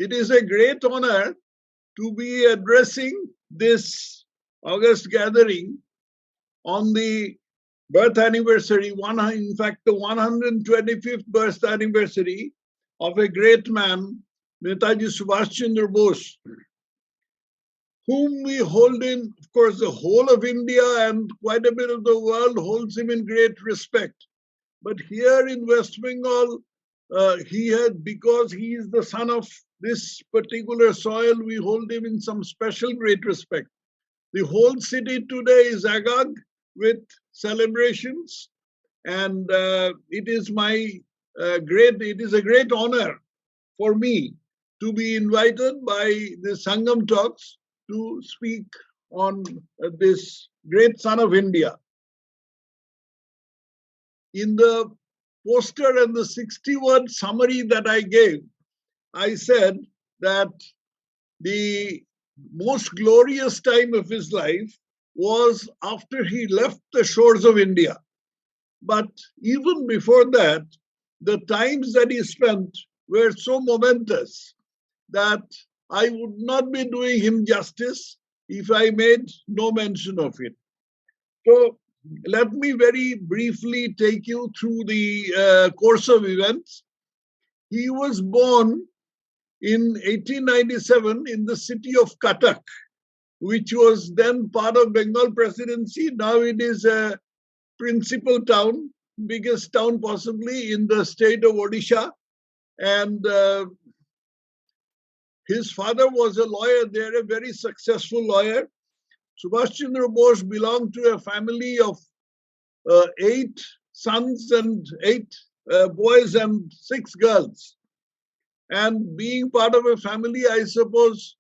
it is a great honor to be addressing this August gathering on the birth anniversary, in fact, the 125th birth anniversary of a great man, Netaji Subhash Chandra Bose, whom we hold in, of course, the whole of India and quite a bit of the world holds him in great respect. But here in West Bengal, because he is the son of this particular soil, we hold him in some special great respect. The whole city today is agog with celebrations, and it is a great honor for me to be invited by the Sangam Talks to speak on this great son of India. In the poster and the 60-word summary that I gave, I said that the most glorious time of his life was after he left the shores of India. But even before that, the times that he spent were so momentous that I would not be doing him justice if I made no mention of it. So let me very briefly take you through the course of events. He was born in 1897 in the city of Cuttack, which was then part of Bengal Presidency. Now it is a principal town, biggest town possibly in the state of Odisha. And his father was a lawyer there, a very successful lawyer. Subhash Chandra Bose belonged to a family of 8 sons and 8 boys and 6 girls. And being part of a family, I suppose,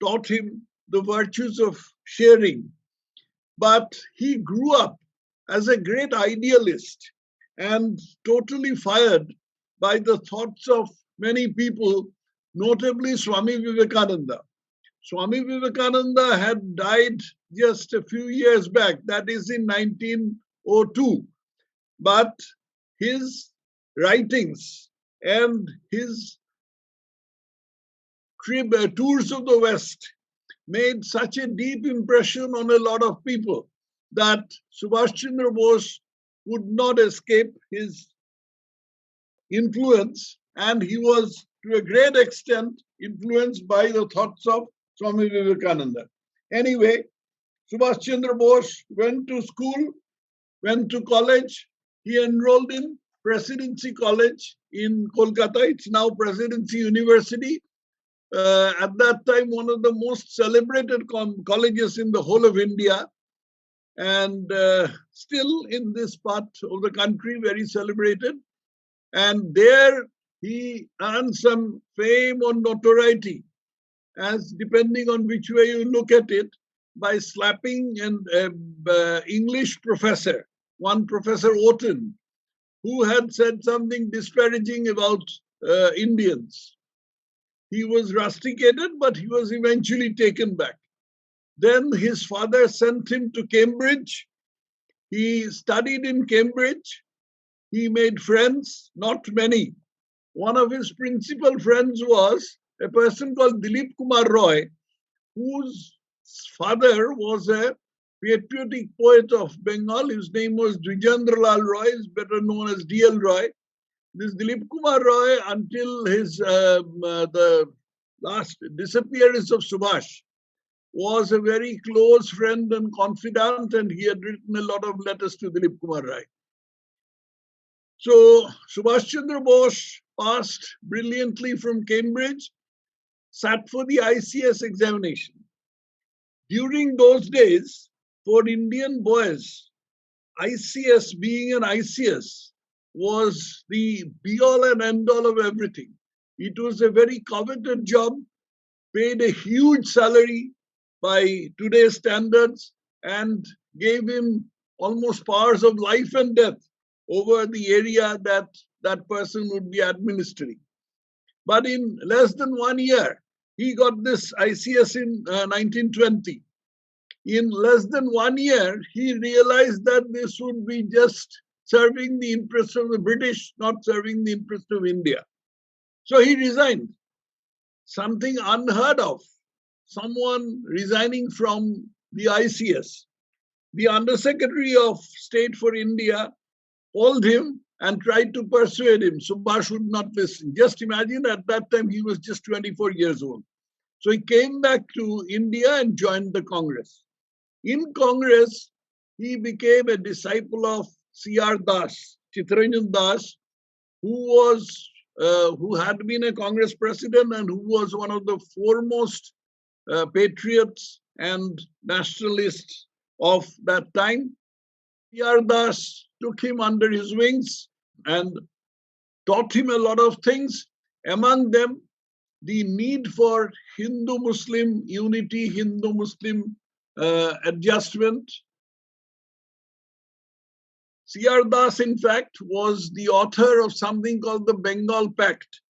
taught him the virtues of sharing. But he grew up as a great idealist and totally fired by the thoughts of many people, notably Swami Vivekananda. Swami Vivekananda had died just a few years back, that is in 1902. But his writings and his tours of the West made such a deep impression on a lot of people that Subhash Chandra Bose would not escape his influence, and he was to a great extent influenced by the thoughts of Swami Vivekananda. Anyway, Subhash Chandra Bose went to school, went to college. He enrolled in Presidency College in Kolkata. It's now Presidency University. At that time, one of the most celebrated colleges in the whole of India, and still in this part of the country, very celebrated. And there he earned some fame or notoriety, as depending on which way you look at it, by slapping an English professor, one Professor Otten, who had said something disparaging about Indians. He was rusticated, but he was eventually taken back. Then his father sent him to Cambridge. He studied in Cambridge. He made friends, not many. One of his principal friends was a person called Dilip Kumar Roy, whose father was a patriotic poet of Bengal. His name was Dwijendralal Roy, is better known as D.L. Roy. This Dilip Kumar Roy, until his the last disappearance of Subhash, was a very close friend and confidant, and he had written a lot of letters to Dilip Kumar Roy. So Subhash Chandra Bose passed brilliantly from Cambridge, sat for the ICS examination. During those days, for Indian boys, ICS, being an ICS, was the be-all and end-all of everything. It was a very coveted job, paid a huge salary by today's standards, and gave him almost powers of life and death over the area that that person would be administering. But in less than 1 year, he got this ICS in 1920. In less than 1 year, he realized that this would be just serving the interests of the British, not serving the interest of India. So he resigned. something unheard of. Someone resigning from the ICS. The Undersecretary of State for India called him and tried to persuade him. Subhash would not listen. Just imagine, at that time he was just 24 years old. So he came back to India and joined the Congress. In Congress, he became a disciple of C.R. Das, Chittaranjan Das, who had been a Congress president and who was one of the foremost patriots and nationalists of that time. C.R. Das took him under his wings and taught him a lot of things, among them the need for Hindu-Muslim unity, Hindu-Muslim adjustment. C.R. Das, in fact, was the author of something called the Bengal Pact,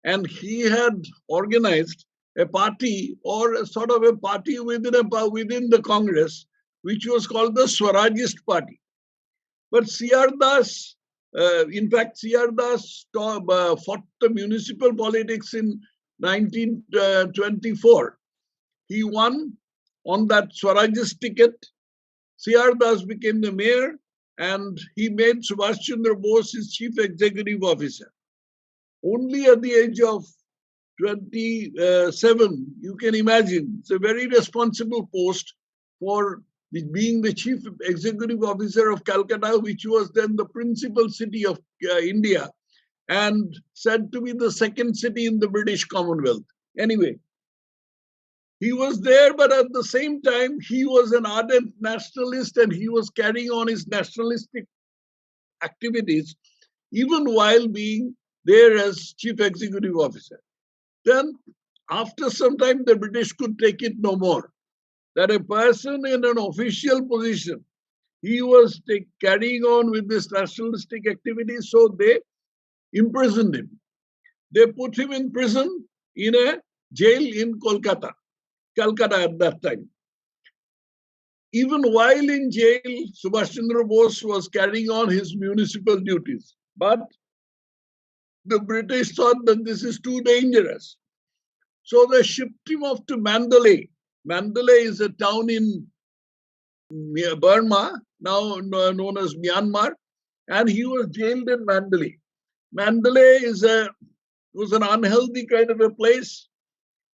and he had organized a party, or a sort of a party within the Congress, which was called the Swarajist Party. But C.R. Das, in fact, C.R. Das fought the municipal politics in 1924. He won on that Swarajist ticket. C.R. Das became the mayor, and he made Subhash Chandra Bose his chief executive officer. Only at the age of 27, you can imagine, it's a very responsible post for being the chief executive officer of Calcutta, which was then the principal city of India and said to be the second city in the British Commonwealth. Anyway, he was there, but at the same time, he was an ardent nationalist and he was carrying on his nationalistic activities even while being there as chief executive officer. Then, after some time, the British could take it no more. That a person in an official position, he was carrying on with this nationalistic activity, so they imprisoned him. They put him in prison in a jail in Calcutta at that time. Even while in jail, Subhash Chandra Bose was carrying on his municipal duties. But the British thought that this is too dangerous. So they shipped him off to Mandalay. Mandalay is a town in Burma, now known as Myanmar, and he was jailed in Mandalay. Mandalay was an unhealthy kind of a place,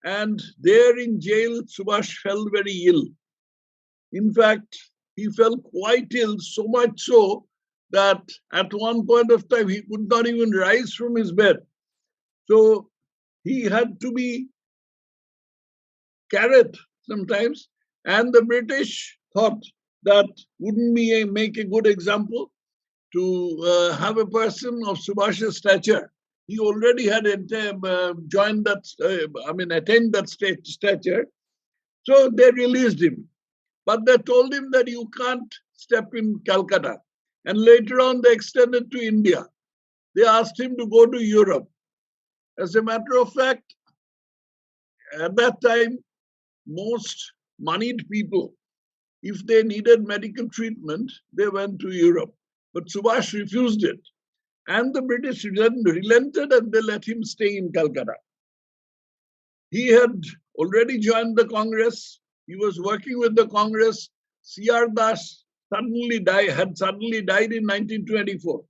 and there in jail, Subhash fell very ill. In fact, he fell quite ill, so much so that at one point of time, he could not even rise from his bed. So he had to be carried sometimes, and the British thought that wouldn't make a good example to have a person of Subhash's stature. He already had joined that, attained that stature. So they released him. But they told him that you can't step in Calcutta. And later on, they extended to India. They asked him to go to Europe. As a matter of fact, at that time, most moneyed people, if they needed medical treatment, they went to Europe. But Subhash refused it. And the British relented and they let him stay in Calcutta. He had already joined the Congress. He was working with the Congress. C.R. Das had suddenly died in 1924.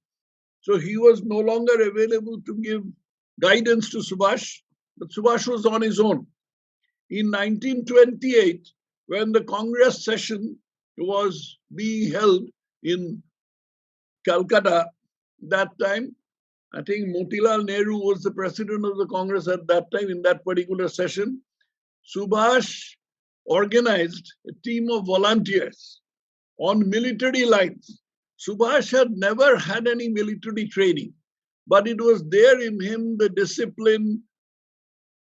So he was no longer available to give guidance to Subhash, but Subhash was on his own. In 1928, when the Congress session was being held in Calcutta, that time, I think Motilal Nehru was the president of the Congress at that time in that particular session. Subhash organized a team of volunteers on military lines. Subhash had never had any military training, but it was there in him the discipline,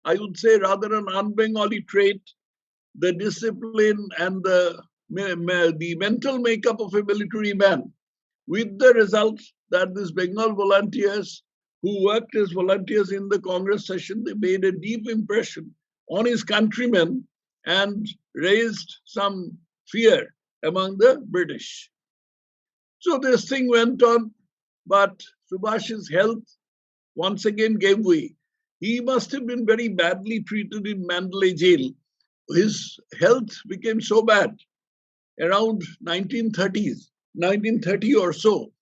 I would say rather an un-Bengali trait, the discipline and the mental makeup of a military man, with the result that these Bengal volunteers who worked as volunteers in the Congress session, they made a deep impression on his countrymen and raised some fear among the British. So this thing went on, but Subhash's health once again gave way. He must have been very badly treated in Mandalay jail. His health became so bad around 1930 or so,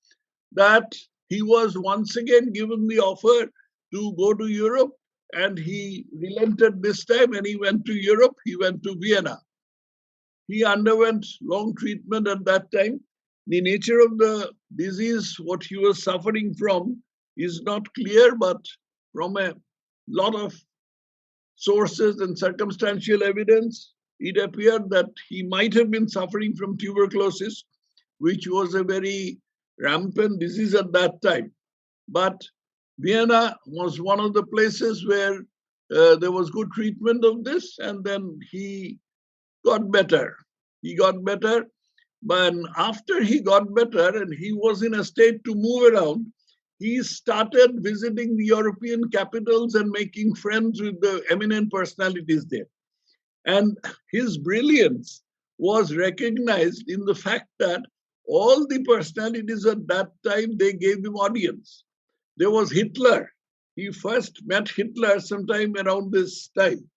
that he was once again given the offer to go to Europe, and he relented this time and he went to Europe. He went to Vienna. He underwent long treatment at that time. The nature of the disease, what he was suffering from, is not clear, but from a lot of sources and circumstantial evidence, it appeared that he might have been suffering from tuberculosis, which was a very rampant disease at that time. But Vienna was one of the places where there was good treatment of this, and then he got better. He got better, but after he got better and he was in a state to move around, he started visiting the European capitals and making friends with the eminent personalities there. And his brilliance was recognized in the fact that all the personalities at that time, they gave him audience. There was Hitler. He first met Hitler sometime around this time.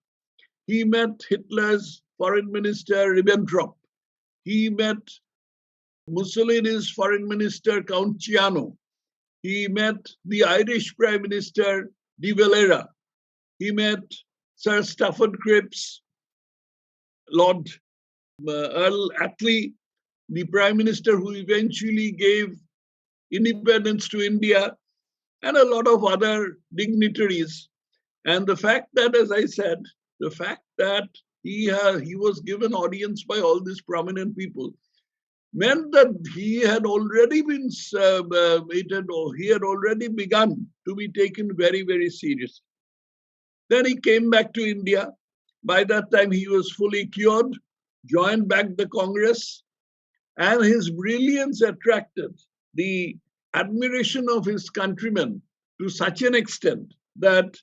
He met Hitler's foreign minister, Ribbentrop. He met Mussolini's foreign minister, Count Ciano. He met the Irish Prime Minister, De Valera. He met Sir Stafford Cripps, Lord Earl Attlee, the Prime Minister who eventually gave independence to India, and a lot of other dignitaries. And the fact that, as I said, the fact that he was given audience by all these prominent people meant that he had already been he had already begun to be taken very, very seriously. Then he came back to India. By that time, he was fully cured, joined back the Congress, and his brilliance attracted the admiration of his countrymen to such an extent that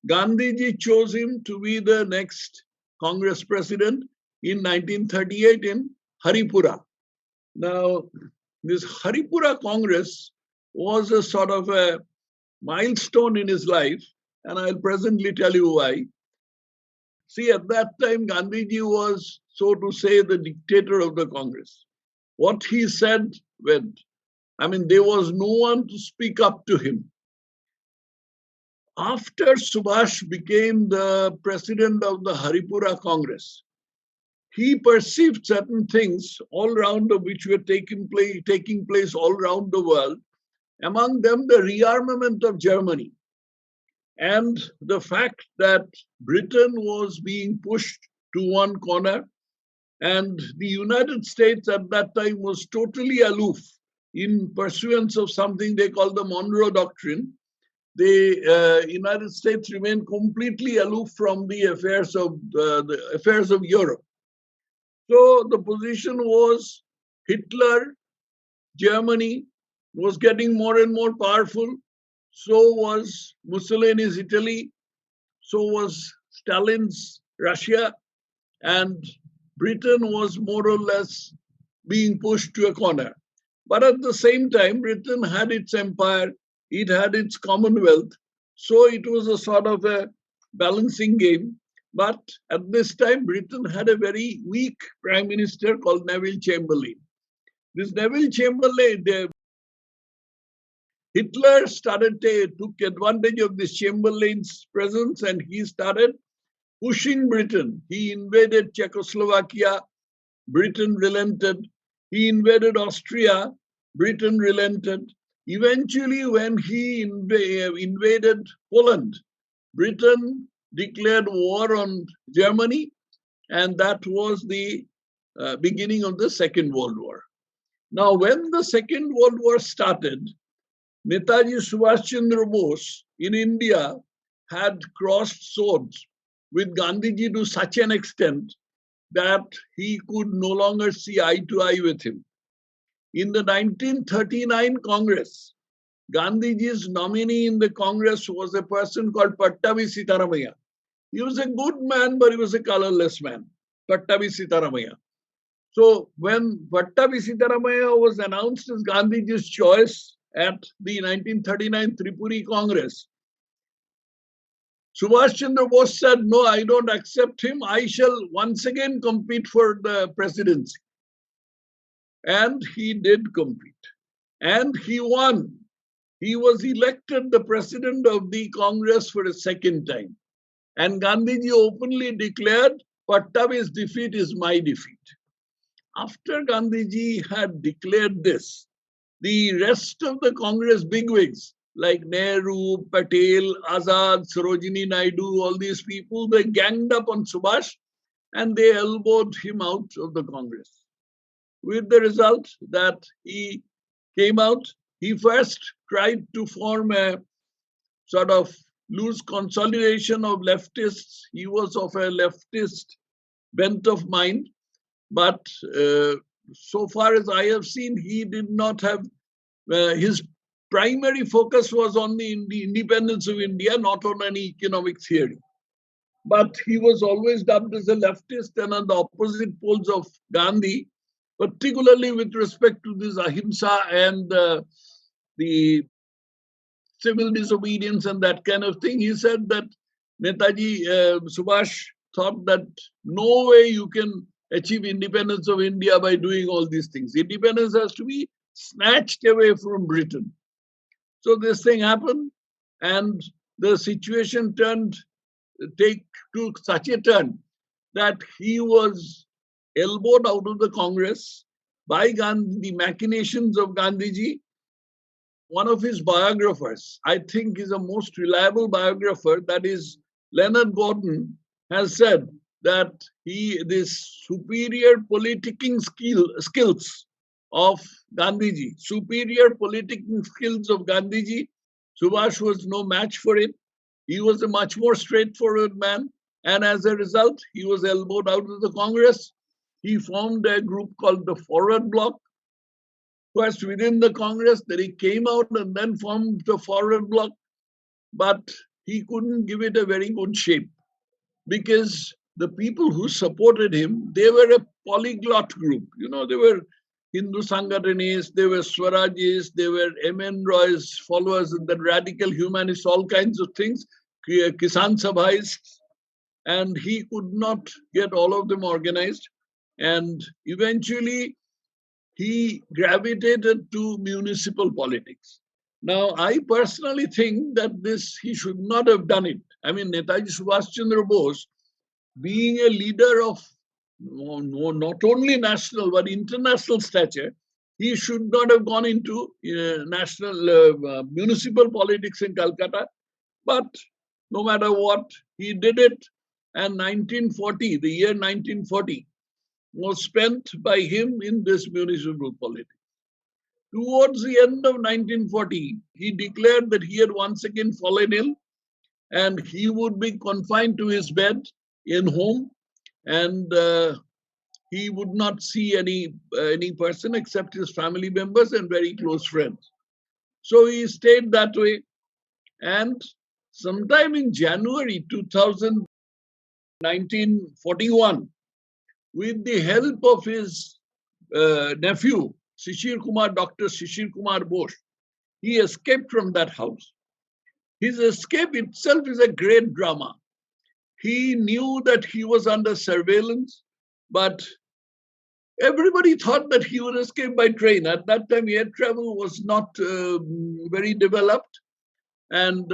Gandhiji chose him to be the next Congress president in 1938 in Haripura. Now, this Haripura Congress was a sort of a milestone in his life, and I'll presently tell you why. See, at that time, Gandhiji was, so to say, the dictator of the Congress. What he said went. I mean, there was no one to speak up to him. After Subhash became the president of the Haripura Congress, he perceived certain things all around which were taking place all around the world, among them the rearmament of Germany and the fact that Britain was being pushed to one corner, and the United States at that time was totally aloof in pursuance of something they call the Monroe Doctrine. The United States remained completely aloof from the affairs of Europe. So the position was Hitler, Germany was getting more and more powerful. So was Mussolini's Italy. So was Stalin's Russia. And Britain was more or less being pushed to a corner. But at the same time, Britain had its empire, it had its Commonwealth. So it was a sort of a balancing game. But at this time, Britain had a very weak prime minister called Neville Chamberlain. This Neville Chamberlain, Hitler took advantage of this Chamberlain's presence, and he started pushing Britain. He invaded Czechoslovakia, Britain relented. He invaded Austria, Britain relented. Eventually, when he invaded Poland, Britain declared war on Germany, and that was the beginning of the Second World War. Now, when the Second World War started, Netaji Subhash Chandra Bose in India had crossed swords with Gandhiji to such an extent that he could no longer see eye to eye with him. In the 1939 Congress, Gandhiji's nominee in the Congress was a person called Pattabi Sitaramaiah. He was a good man, but he was a colorless man, Pattabi Sitaramaiah. So when Pattabi Sitaramaiah was announced as Gandhiji's choice at the 1939 Tripuri Congress, Subhash Chandra Bose said, no, I don't accept him. I shall once again compete for the presidency. And he did compete. And he won. He was elected the president of the Congress for a second time. And Gandhiji openly declared, Pattabi's defeat is my defeat. After Gandhiji had declared this, the rest of the Congress bigwigs, like Nehru, Patel, Azad, Sarojini Naidu, all these people, they ganged up on Subhash and they elbowed him out of the Congress. With the result that he came out, he first tried to form a sort of loose consolidation of leftists. He was of a leftist bent of mind, but so far as I have seen, he did not have, his primary focus was on the independence of India, not on any economic theory. But he was always dubbed as a leftist and on the opposite poles of Gandhi, particularly with respect to this ahimsa and the civil disobedience and that kind of thing. He said that Netaji Subhash thought that no way you can achieve independence of India by doing all these things. Independence has to be snatched away from Britain. So this thing happened, and the situation took such a turn that he was elbowed out of the Congress by Gandhi, the machinations of Gandhiji. One of his biographers, I think is a most reliable biographer, that is Leonard Gordon, has said that this superior politicking skills of Gandhiji, Subhash was no match for it. He was a much more straightforward man. And as a result, he was elbowed out of the Congress. He formed a group called the Forward Bloc, first within the Congress, then he came out and then formed the Forward Bloc. But he couldn't give it a very good shape because the people who supported him, they were a polyglot group. You know, they were Hindu Sangatanists, they were Swarajists, they were M.N. Roy's followers, the radical humanists, all kinds of things, Kisan Sabhaists, and he could not get all of them organized. And eventually, he gravitated to municipal politics. Now, I personally think that he should not have done it. I mean, Netaji Subhash Chandra Bose, being a leader of not only national but international stature, he should not have gone into municipal politics in Calcutta. But no matter what, he did it. And 1940, the year 1940, was spent by him in this municipal politics. Towards the end of 1940, he declared that he had once again fallen ill and he would be confined to his bed in home, and he would not see any person except his family members and very close friends. So he stayed that way, and sometime in January 1941, with the help of his nephew, Dr. Shishir Kumar Bose, he escaped from that house. His escape itself is a great drama. He knew that he was under surveillance, but everybody thought that he would escape by train. At that time, air travel was not very developed, and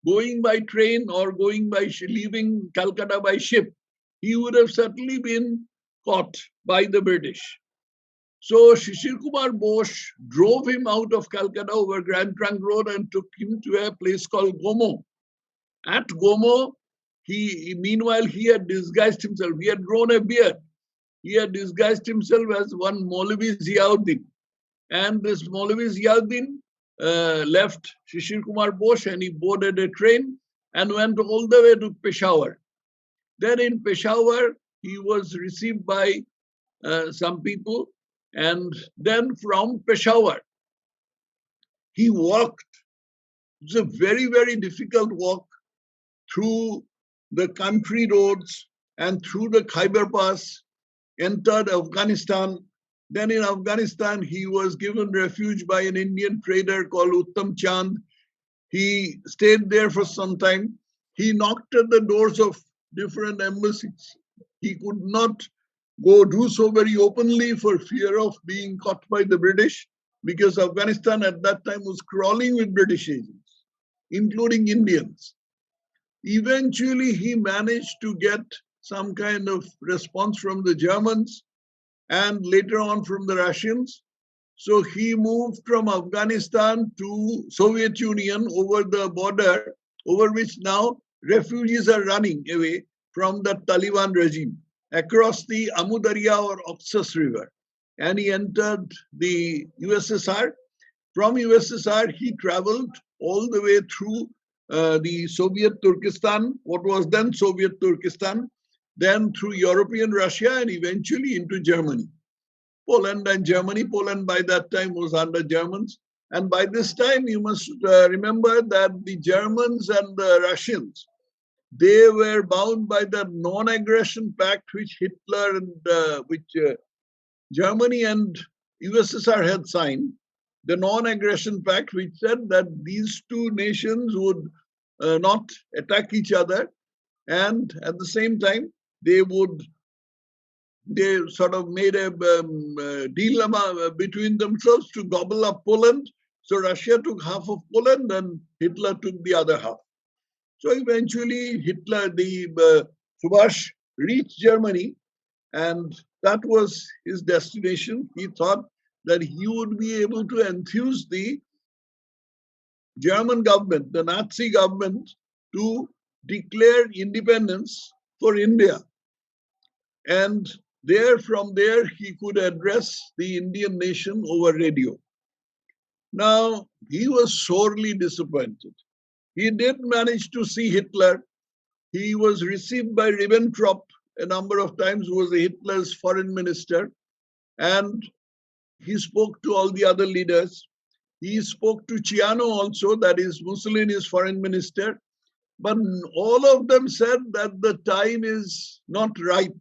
going by train or leaving Calcutta by ship, he would have certainly been caught by the British. So Shishir Kumar Bose drove him out of Calcutta over Grand Trunk Road and took him to a place called Gomo. At Gomo, meanwhile, he had disguised himself. He had grown a beard. He had disguised himself as one Maulvi Ziauddin. And this Maulvi Ziauddin left Shishir Kumar Bose and he boarded a train and went all the way to Peshawar. Then in Peshawar, he was received by some people. And then from Peshawar, he walked. It was a very, very difficult walk through the country roads and through the Khyber Pass, entered Afghanistan. Then in Afghanistan, he was given refuge by an Indian trader called Uttam Chand. He stayed there for some time. He knocked at the doors of different embassies. He could not go do so very openly for fear of being caught by the British, because Afghanistan at that time was crawling with British agents, including Indians. Eventually, he managed to get some kind of response from the Germans and later on from the Russians. So he moved from Afghanistan to Soviet Union over the border, over which now refugees are running away from the Taliban regime across the Amu Darya or Oxus River. And he entered the USSR. From USSR, he traveled all the way through the Soviet Turkestan, what was then Soviet Turkestan, then through European Russia, and eventually into Germany. Poland and Germany. Poland by that time was under Germans. And by this time, you must remember that the Germans and the Russians, they were bound by the non-aggression pact which Hitler and Germany and USSR had signed. The non-aggression pact which said that these two nations would not attack each other, and at the same time they sort of made a deal between themselves to gobble up Poland. So Russia took half of Poland and Hitler took the other half. So eventually Subhash reached Germany, and that was his destination. He thought that he would be able to enthuse the German government, the Nazi government, to declare independence for India. And from there, he could address the Indian nation over radio. Now, he was sorely disappointed. He did manage to see Hitler. He was received by Ribbentrop a number of times, who was Hitler's foreign minister, and he spoke to all the other leaders. He spoke to Ciano also, that is Mussolini's foreign minister, but all of them said that the time is not ripe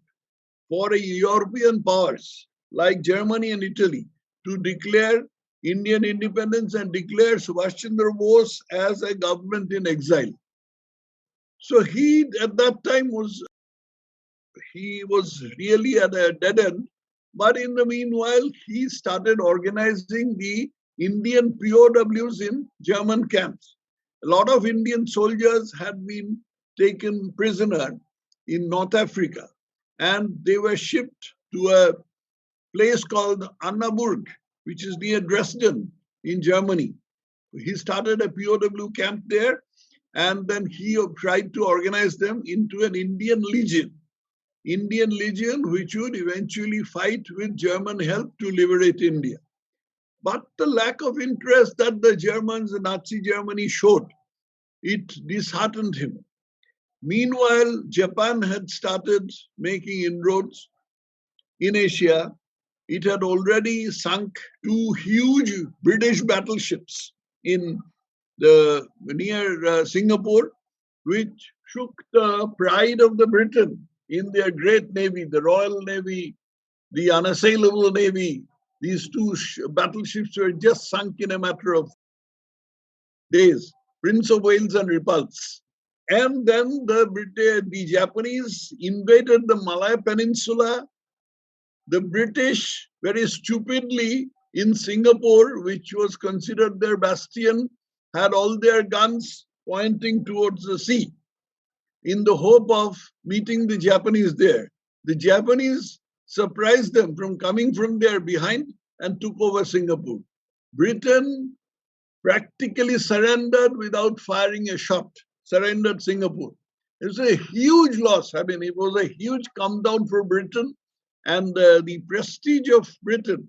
for European powers like Germany and Italy to declare Indian independence and declare Subhash Chandra Bose as a government in exile. So he, at that time, was really at a dead end. But in the meanwhile, he started organizing the Indian POWs in German camps. A lot of Indian soldiers had been taken prisoner in North Africa, and they were shipped to a place called Annaburg, which is near Dresden in Germany. He started a POW camp there, and then he tried to organize them into an Indian legion, which would eventually fight with German help to liberate India. But the lack of interest that the Germans, Nazi Germany showed, it disheartened him. Meanwhile, Japan had started making inroads in Asia. It had already sunk 2 huge British battleships in near Singapore, which shook the pride of the Britain in their great navy, the Royal Navy, the Unassailable Navy. These 2 battleships were just sunk in a matter of days, Prince of Wales and Repulse. And then the Japanese invaded the Malay Peninsula. The British, very stupidly, in Singapore, which was considered their bastion, had all their guns pointing towards the sea in the hope of meeting the Japanese there. The Japanese surprised them from coming from there behind and took over Singapore. Britain practically surrendered without firing a shot, surrendered Singapore. It was a huge loss. I mean, it was a huge come down for Britain, and the prestige of Britain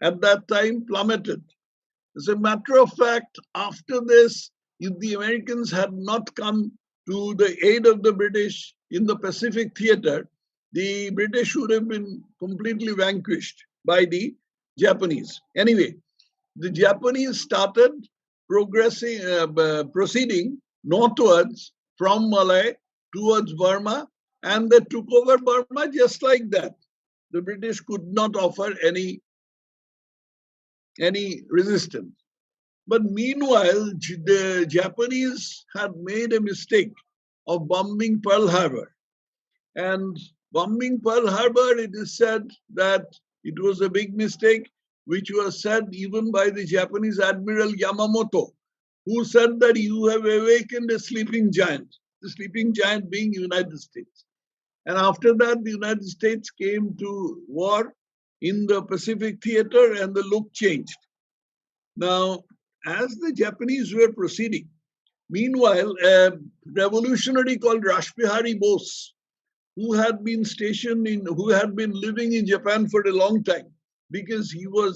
at that time plummeted. As a matter of fact, after this, if the Americans had not come to the aid of the British in the Pacific theater, the British would have been completely vanquished by the Japanese. Anyway, the Japanese started proceeding northwards from Malay towards Burma, and they took over Burma just like that. The British could not offer any resistance. But meanwhile, the Japanese had made a mistake. of bombing Pearl Harbor. And bombing Pearl Harbor, it is said that it was a big mistake, which was said even by the Japanese Admiral Yamamoto, who said that you have awakened a sleeping giant, the sleeping giant being United States. And after that, the United States came to war in the Pacific theater and the look changed. Now, as the Japanese were proceeding, meanwhile, a revolutionary called Rashbihari Bose, who had been living in Japan for a long time, because he would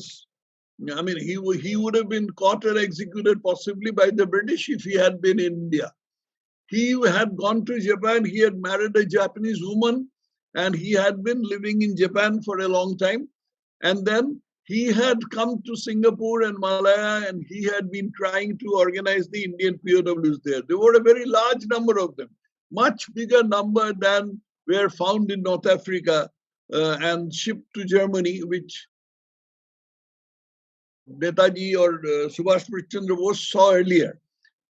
have been caught and executed possibly by the British if he had been in India. He had gone to Japan, he had married a Japanese woman, and he had been living in Japan for a long time. And then he had come to Singapore and Malaya, and he had been trying to organize the Indian POWs there. There were a very large number of them, much bigger number than were found in North Africa and shipped to Germany, which Netaji or Subhash Chandra Bose saw earlier.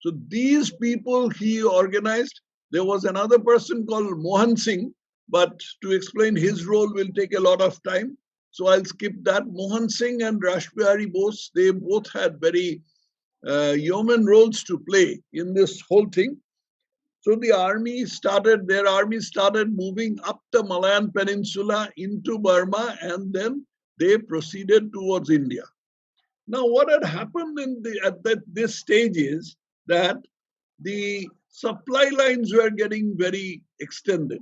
So these people he organized. There was another person called Mohan Singh, but to explain his role will take a lot of time. So I'll skip that. Mohan Singh and Rashbihari Bose, they both had very yeoman roles to play in this whole thing. So their army started moving up the Malayan Peninsula into Burma, and then they proceeded towards India. Now, what had happened at this stage is that the supply lines were getting very extended.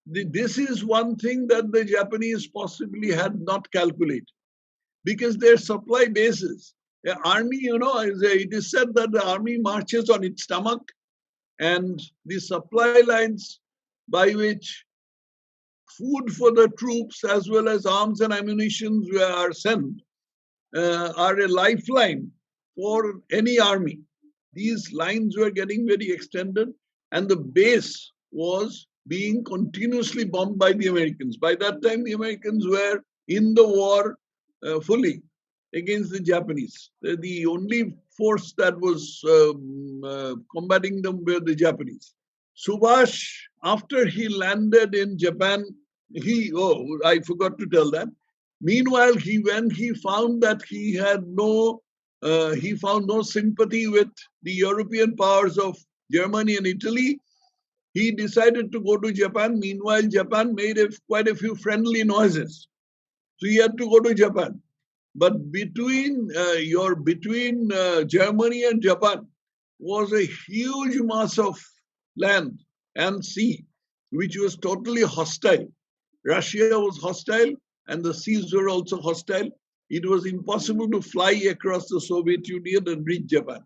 This is one thing that the Japanese possibly had not calculated, because their supply bases, the army, it is said that the army marches on its stomach, and the supply lines by which food for the troops as well as arms and ammunition are sent are a lifeline for any army. These lines were getting very extended, and the base was being continuously bombed by the Americans. By that time, the Americans were in the war fully against the Japanese. The only force that was combating them were the Japanese. Subhash, after he landed in Japan, I forgot to tell that. Meanwhile, when he found that he found no sympathy with the European powers of Germany and Italy, he decided to go to Japan. Meanwhile, Japan made quite a few friendly noises. So he had to go to Japan. But between Germany and Japan was a huge mass of land and sea, which was totally hostile. Russia was hostile, and the seas were also hostile. It was impossible to fly across the Soviet Union and reach Japan.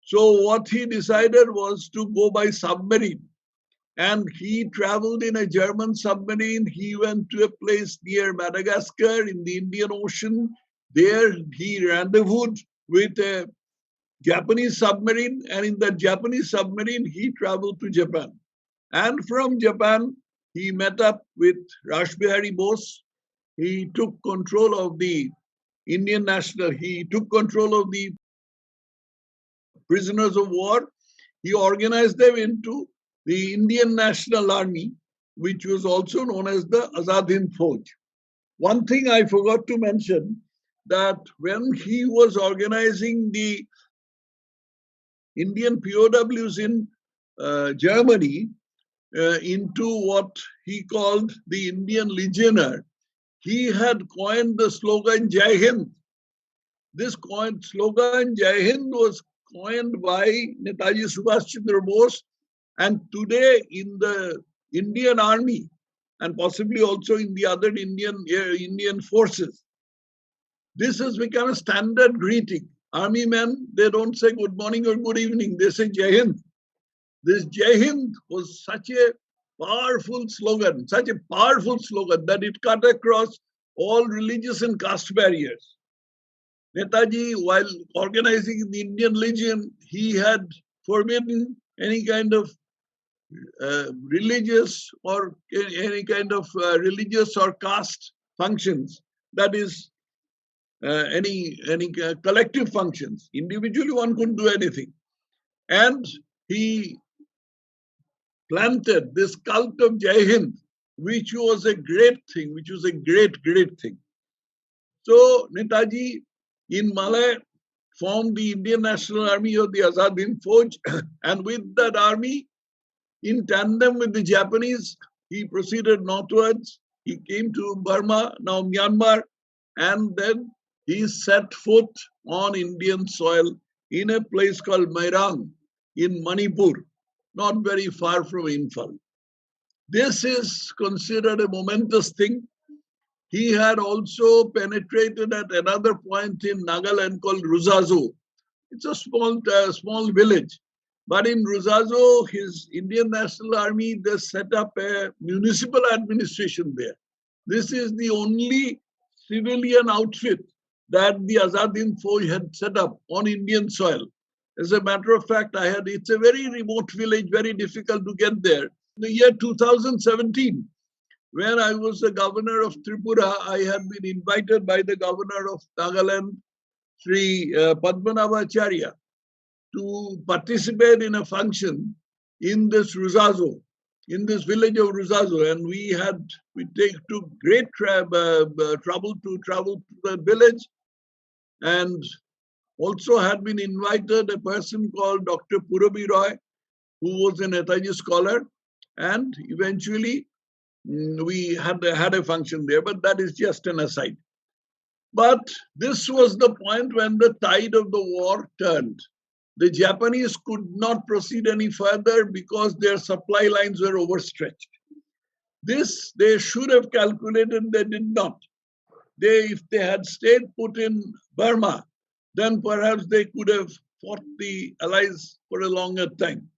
So what he decided was to go by submarine. And he traveled in a German submarine. He went to a place near Madagascar in the Indian Ocean. There he rendezvoused with a Japanese submarine. And in that Japanese submarine, he traveled to Japan. And from Japan, he met up with Rashbihari Bose. He took control of the he took control of the prisoners of war. He organized them into the Indian National Army, which was also known as the Azad Hind Fauj. One thing I forgot to mention, that when he was organizing the Indian POWs in Germany into what he called the Indian Legionnaire, he had coined the slogan Jai Hind. This slogan Jai Hind was coined by Netaji Subhash Chandra Bose, and today in the Indian Army and possibly also in the other Indian forces, this has become a standard greeting. Army men, they don't say good morning or good evening, they say Jai Hind. This Jai Hind was such a powerful slogan that it cut across all religious and caste barriers. Netaji, while organizing the Indian Legion, he had forbidden any kind of religious or caste functions. That is, any collective functions. Individually, one couldn't do anything. And he planted this cult of Jai Hind, which was a great thing, which was a great, great thing. So Netaji in Malay formed the Indian National Army or the Azad Hind Fauj, and with that army, in tandem with the Japanese, he proceeded northwards. He came to Burma, now Myanmar, and then he set foot on Indian soil in a place called Mairang in Manipur, not very far from Imphal. This is considered a momentous thing. He had also penetrated at another point in Nagaland called Ruzazo. It's a small village. But in Ruzazo, his Indian National Army, they set up a municipal administration there. This is the only civilian outfit that the Azad Hind Fauj had set up on Indian soil. As a matter of fact, it's a very remote village, very difficult to get there. In the year 2017, when I was the governor of Tripura, I had been invited by the governor of Nagaland, Sri Padmanabhacharya, to participate in a function in this Ruzazo, in this village of Ruzazo, and we took great trouble to travel to the village, and also had been invited a person called Dr. Purabi Roy, who was a Netaji scholar, and eventually we had a function there, but that is just an aside. But this was the point when the tide of the war turned. The Japanese could not proceed any further because their supply lines were overstretched. This they should have calculated, they did not. If they had stayed put in Burma, then perhaps they could have fought the Allies for a longer time.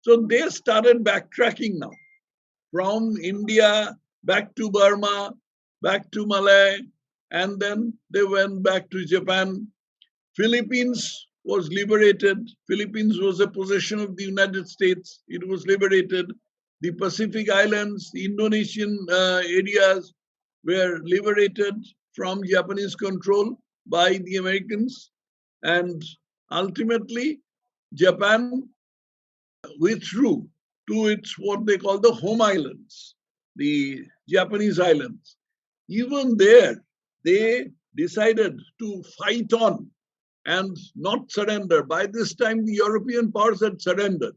So they started backtracking now from India back to Burma, back to Malay, and then they went back to Japan. Philippines was liberated. Philippines was a possession of the United States. It was liberated. The Pacific Islands, the Indonesian areas were liberated from Japanese control by the Americans. And ultimately, Japan withdrew to its what they call the home islands, the Japanese islands. Even there, they decided to fight on and not surrender. By this time, the European powers had surrendered.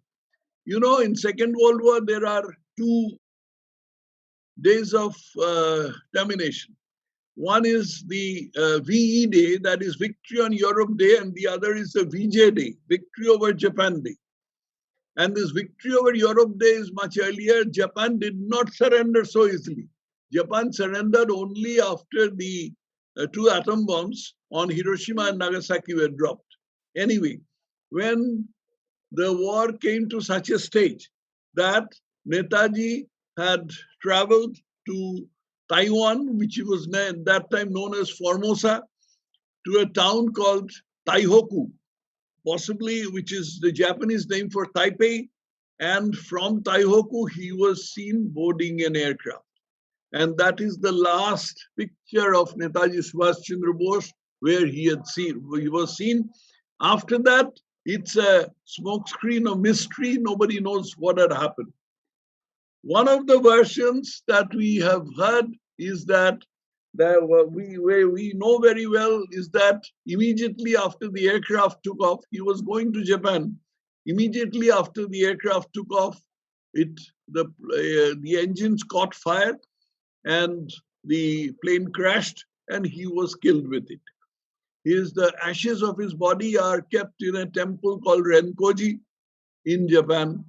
You know, in Second World War, there are 2 days of termination. One is the VE Day, that is Victory on Europe Day, and the other is the VJ Day, Victory over Japan Day. And this Victory over Europe Day is much earlier. Japan did not surrender so easily. Japan surrendered only after the 2 atom bombs on Hiroshima and Nagasaki were dropped. Anyway, when the war came to such a stage that Netaji had traveled to Taiwan, which was at that time known as Formosa, to a town called Taihoku, possibly which is the Japanese name for Taipei. And from Taihoku, he was seen boarding an aircraft. And that is the last picture of Netaji Subhash Chandra Bose where he was seen. After that, it's a smokescreen of mystery. Nobody knows what had happened. One of the versions that we have heard is that we know very well is that immediately after the aircraft took off, he was going to Japan. Immediately after the aircraft took off, the engines caught fire and the plane crashed and he was killed with it. The ashes of his body are kept in a temple called Renkoji in Japan.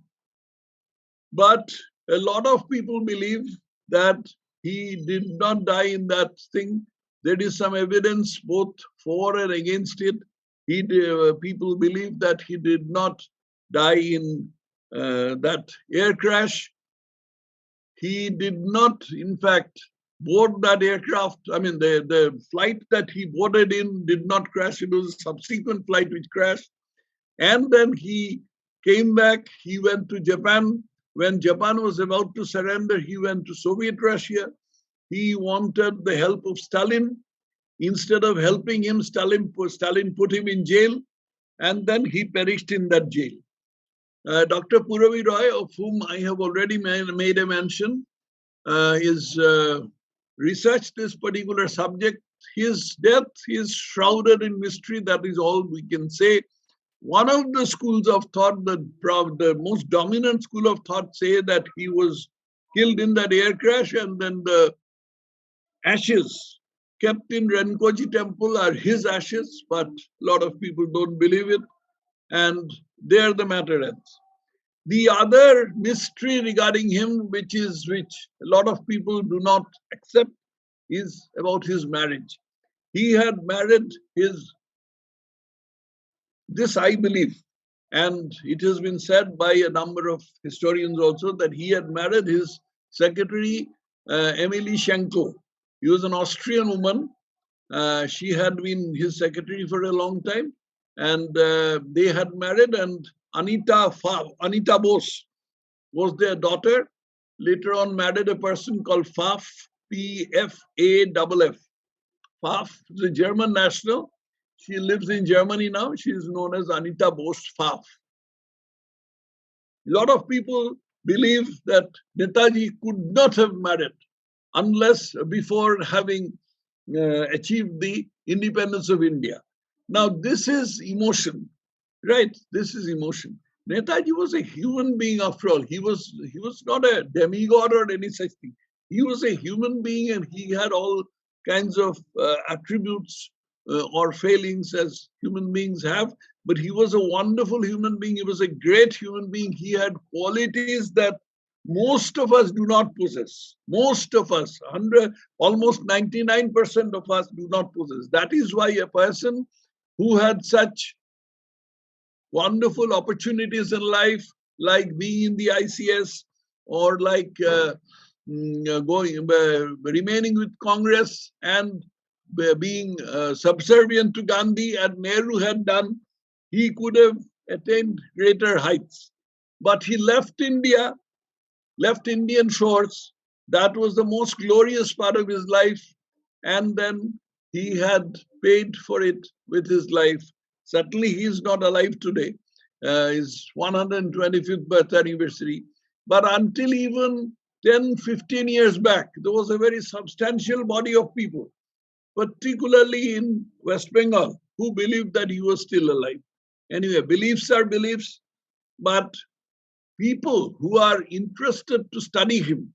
But a lot of people believe that he did not die in that thing. There is some evidence both for and against it. People believe that he did not die in that air crash. He did not, in fact, board that aircraft. I mean, the flight that he boarded in did not crash. It was a subsequent flight which crashed. And then he came back. He went to Japan. When Japan was about to surrender, he went to Soviet Russia. He wanted the help of Stalin. Instead of helping him, Stalin put him in jail. And then he perished in that jail. Dr. Puravi Roy, of whom I have already made a mention, is researched this particular subject. His death is shrouded in mystery. That is all we can say. One of the schools of thought, the most dominant school of thought, say that he was killed in that air crash, and then the ashes kept in Renkoji temple are his ashes, but a lot of people don't believe it, and there the matter ends. The other mystery regarding him, which a lot of people do not accept, is about his marriage. He had married this I believe, and it has been said by a number of historians also, that he had married his secretary, Emily Schenko. He was an Austrian woman. She had been his secretary for a long time, and they had married, and Anita Bose was their daughter. Later on married a person called Pfaff, P-F-A-F-F. Pfaff is a German national. She lives in Germany now. She is known as Anita Bose Pfaff. A lot of people believe that Netaji could not have married unless before having achieved the independence of India. Now, this is emotion, right? This is emotion. Netaji was a human being after all. He was not a demigod or any such thing. He was a human being, and he had all kinds of attributes or failings as human beings have. But he was a wonderful human being. He was a great human being. He had qualities that most of us do not possess. Most of us, almost 99% of us do not possess. That is why a person who had such wonderful opportunities in life, like being in the ICS or like remaining with Congress and being subservient to Gandhi, and Nehru had done, he could have attained greater heights. But he left India, left Indian shores. That was the most glorious part of his life. And then he had paid for it with his life. Certainly, he is not alive today. His 125th birth anniversary. But until even 10, 15 years back, there was a very substantial body of people, particularly in West Bengal, who believed that he was still alive. Anyway, beliefs are beliefs, but people who are interested to study him,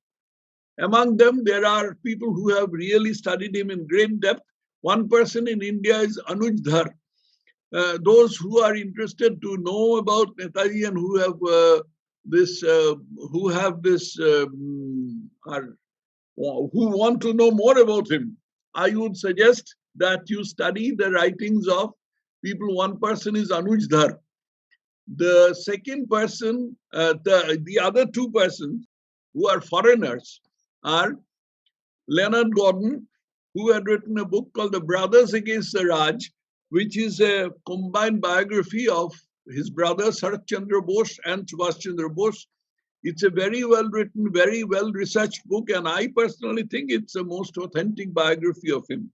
among them, there are people who have really studied him in great depth. One person in India is Anuj Dhar. Those who are interested to know about Netaji and who have who want to know more about him, I would suggest that you study the writings of people. One person is Anuj Dhar. The second person, the other two persons who are foreigners are Leonard Gordon, who had written a book called The Brothers Against the Raj, which is a combined biography of his brother Sarath Chandra Bose and Subhash Chandra Bose. It's a very well written, very well researched book, and I personally think it's the most authentic biography of him.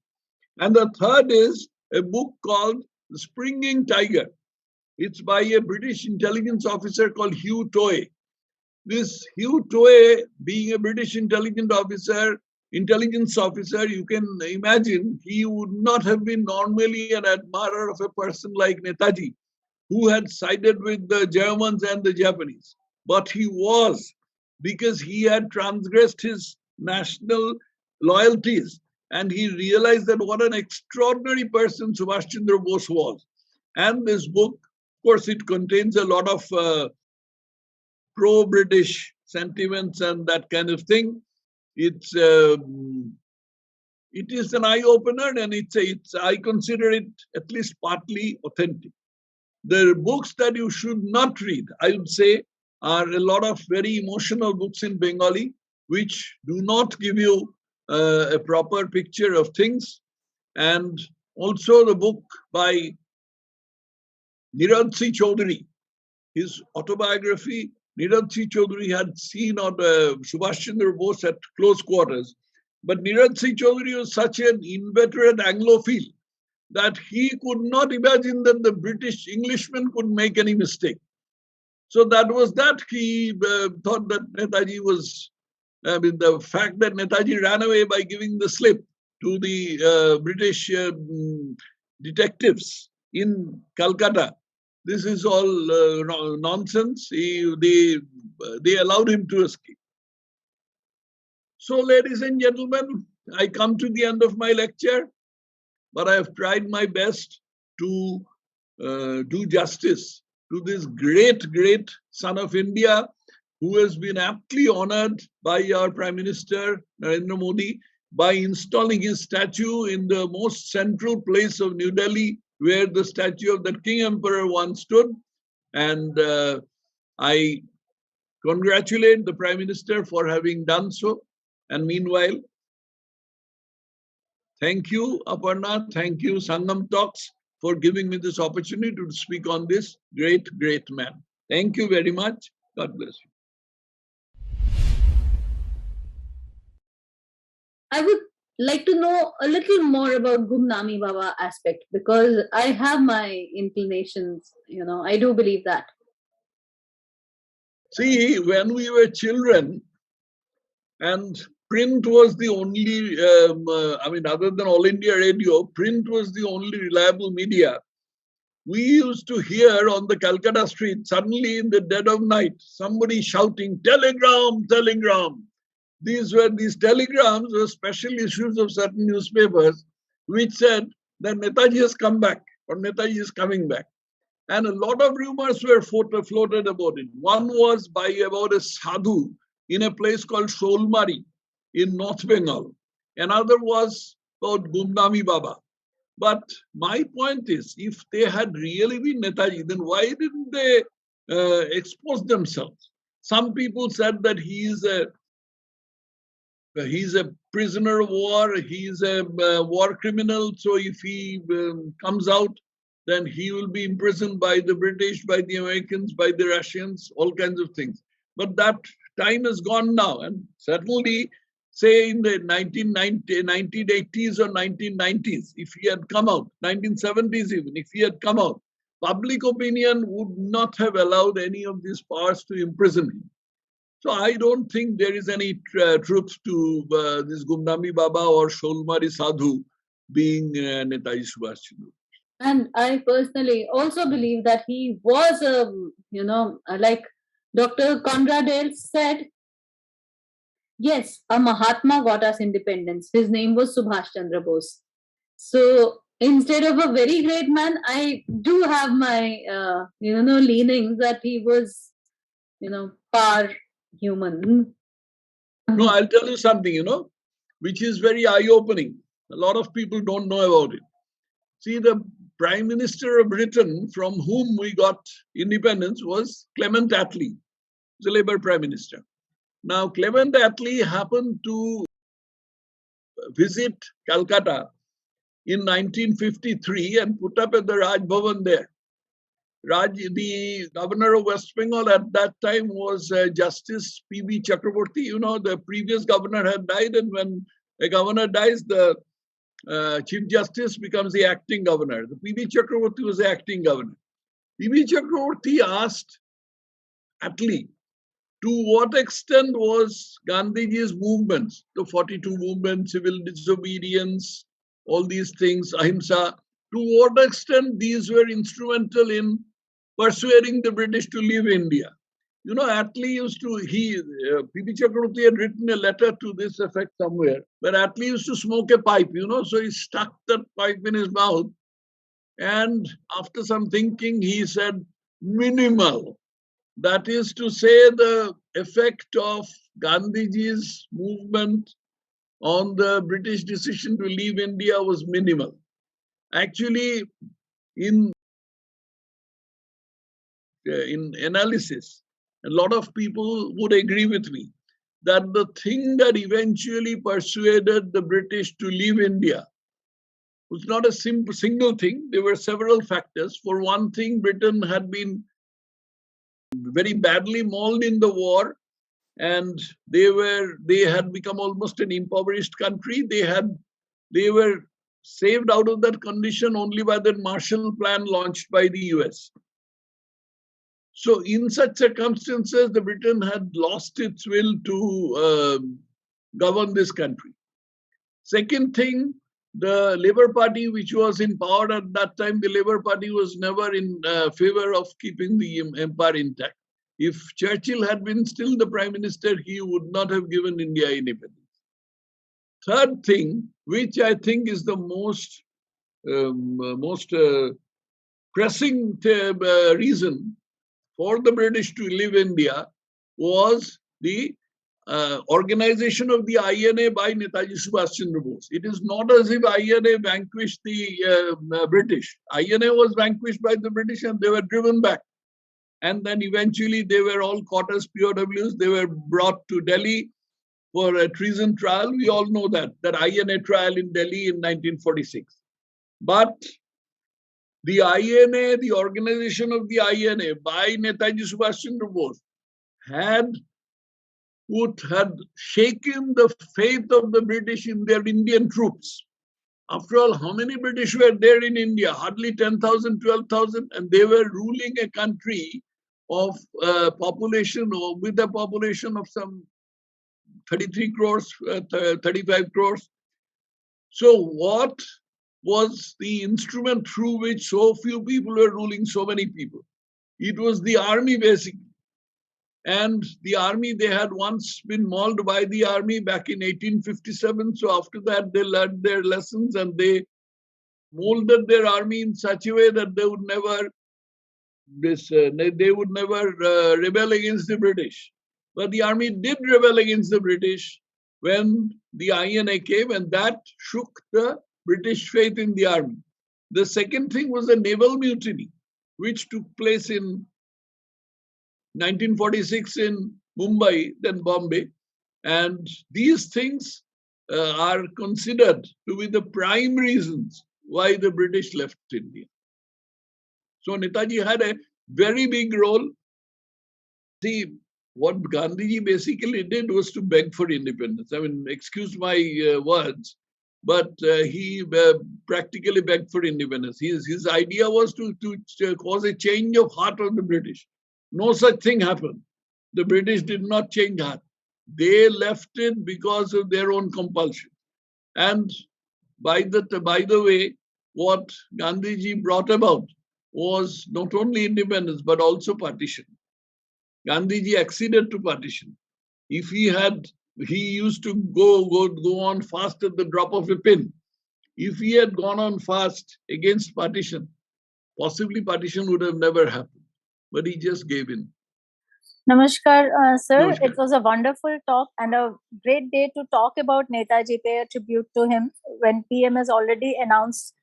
And the third is a book called The Springing Tiger. It's by a British intelligence officer called Hugh Toy. This Hugh Toy, being a British intelligence officer, you can imagine he would not have been normally an admirer of a person like Netaji, who had sided with the Germans and the Japanese. But he was, because he had transgressed his national loyalties, and he realized that what an extraordinary person Subhash Chandra Bose was. And this book, of course, it contains a lot of pro-British sentiments and that kind of thing. It is an eye-opener, and I consider it at least partly authentic. The books that you should not read, I would say, are a lot of very emotional books in Bengali, which do not give you a proper picture of things. And also the book by Nirad C. Chaudhary, his autobiography. Nirad C. Chaudhary had seen Subhash Chandra Bose at close quarters. But Nirad C. Chaudhary was such an inveterate Anglophile that he could not imagine that the British Englishman could make any mistake. So that was that. He thought that Netaji was, the fact that Netaji ran away by giving the slip to the British detectives in Calcutta. This is all nonsense. They allowed him to escape. So, ladies and gentlemen, I come to the end of my lecture, but I have tried my best to do justice to this great, great son of India who has been aptly honored by our Prime Minister Narendra Modi by installing his statue in the most central place of New Delhi, where the statue of the King Emperor once stood. And I congratulate the Prime Minister for having done so. And meanwhile, thank you, Aparna. Thank you, Sangam Talks, for giving me this opportunity to speak on this great, great man. Thank you very much. God bless you. I would like to know a little more about Gumnami Baba aspect, because I have my inclinations, I do believe that. See, when we were children, and print was the only, other than All India Radio, print was the only reliable media. We used to hear on the Calcutta street, suddenly in the dead of night, somebody shouting, "Telegram, telegram." These telegrams were special issues of certain newspapers which said that Netaji has come back or Netaji is coming back. And a lot of rumors were floated about it. One was about a sadhu in a place called Sholmari in North Bengal. Another was about Gumnami Baba. But my point is, if they had really been Netaji, then why didn't they expose themselves? Some people said that he's a prisoner of war, he's a war criminal, so if he comes out, then he will be imprisoned by the British, by the Americans, by the Russians, all kinds of things. But that time is gone now, and certainly, say in the 1980s or 1990s, if he had come out, 1970s even, if he had come out, public opinion would not have allowed any of these powers to imprison him. So I don't think there is any truth to this Gumnami Baba or Sholmari Sadhu being Netaji Subhash Chandra. And I personally also believe that he was, like Dr. Conrad Ailes said, yes, a Mahatma got us independence. His name was Subhash Chandra Bose. So instead of a very great man, I do have my, leanings that he was, par human. No, I'll tell you something, which is very eye-opening. A lot of people don't know about it. See, the Prime Minister of Britain from whom we got independence was Clement Attlee, the Labour Prime Minister. Now, Clement Attlee happened to visit Calcutta in 1953 and put up at the Raj Bhavan there. The governor of West Bengal at that time was Justice P.B. Chakraborty. The previous governor had died, and when a governor dies, the Chief Justice becomes the acting governor. The P.B. Chakraborty was the acting governor. P.B. Chakraborty asked Attlee, to what extent was Gandhiji's movements, the 42 movements, civil disobedience, all these things, ahimsa, to what extent these were instrumental in persuading the British to leave India? Attlee used to, P.B. Chakraborty had written a letter to this effect somewhere, where Attlee used to smoke a pipe, so he stuck that pipe in his mouth. And after some thinking, he said, minimal. That is to say, the effect of Gandhiji's movement on the British decision to leave India was minimal. Actually, in analysis, a lot of people would agree with me that the thing that eventually persuaded the British to leave India was not a single thing. There were several factors. For one thing, Britain had been very badly mauled in the war, and they had become almost an impoverished country. They were saved out of that condition only by the Marshall Plan launched by the US. So in such circumstances, the Britain had lost its will to govern this country. Second thing, the Labour Party, which was in power at that time, the Labour Party was never in favor of keeping the empire intact. If Churchill had been still the Prime Minister, he would not have given India independence. Third thing, which I think is the most pressing reason for the British to leave India was the organization of the INA by Netaji Subhash Chandra Bose. It is not as if INA vanquished the British. INA was vanquished by the British and they were driven back. And then eventually they were all caught as POWs. They were brought to Delhi for a treason trial. We all know that INA trial in Delhi in 1946. But the INA, the organization of the INA by Netaji Subhash Chandra Bose had shaken the faith of the British in their Indian troops. After all, how many British were there in India? Hardly 10,000, 12,000, and they were ruling a country of population, or with a population of some 33 crores, 35 crores. So what was the instrument through which so few people were ruling so many people? It was the army, basically. And the army, they had once been mauled by the army back in 1857. So after that, they learned their lessons and they molded their army in such a way that they would never rebel against the British. But the army did rebel against the British when the INA came, and that shook the British faith in the army. The second thing was the naval mutiny, which took place in 1946 in Mumbai, then Bombay. And these things are considered to be the prime reasons why the British left India. So Netaji had a very big role. See, what Gandhiji basically did was to beg for independence. I mean, excuse my words, but he practically begged for independence. His idea was to cause a change of heart of the British. No such thing happened. The British did not change heart. They left it because of their own compulsion. And by the way, what Gandhiji brought about was not only independence, but also partition. Gandhiji acceded to partition. If he used to go on fast at the drop of a pin. If he had gone on fast against partition, possibly partition would have never happened. But he just gave in. Namaskar, sir. Namaskar. It was a wonderful talk and a great day to talk about Netaji, pay a tribute to him when PM has already announced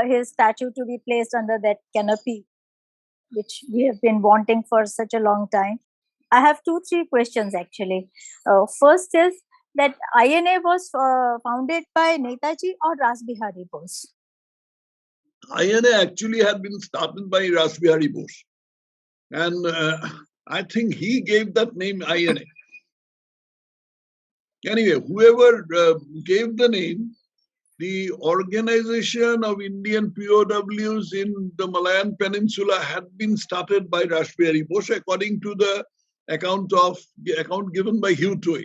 his statue to be placed under that canopy, which we have been wanting for such a long time. I have 2-3 questions actually. First is that INA was founded by Netaji or Rasbihari Bose? INA actually had been started by Rasbihari Bose. And I think he gave that name INA. Anyway, whoever gave the name, the Organization of Indian POWs in the Malayan Peninsula had been started by Rasbihari Bose according to the account given by Hugh Toy.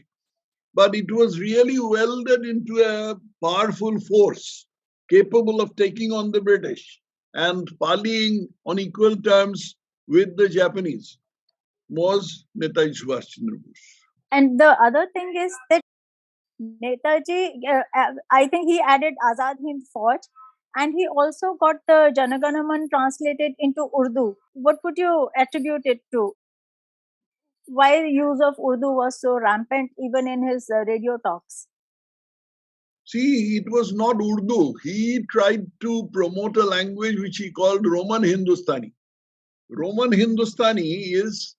But it was really welded into a powerful force capable of taking on the British and parleying on equal terms with the Japanese was Netaji Subhash Chandra Bose. And the other thing is that Netaji, I think he added Azad Hind Fauj, and he also got the Janaganaman translated into Urdu. What would you attribute it to? Why the use of Urdu was so rampant even in his radio talks? See, it was not Urdu. He tried to promote a language which he called Roman Hindustani. Roman Hindustani is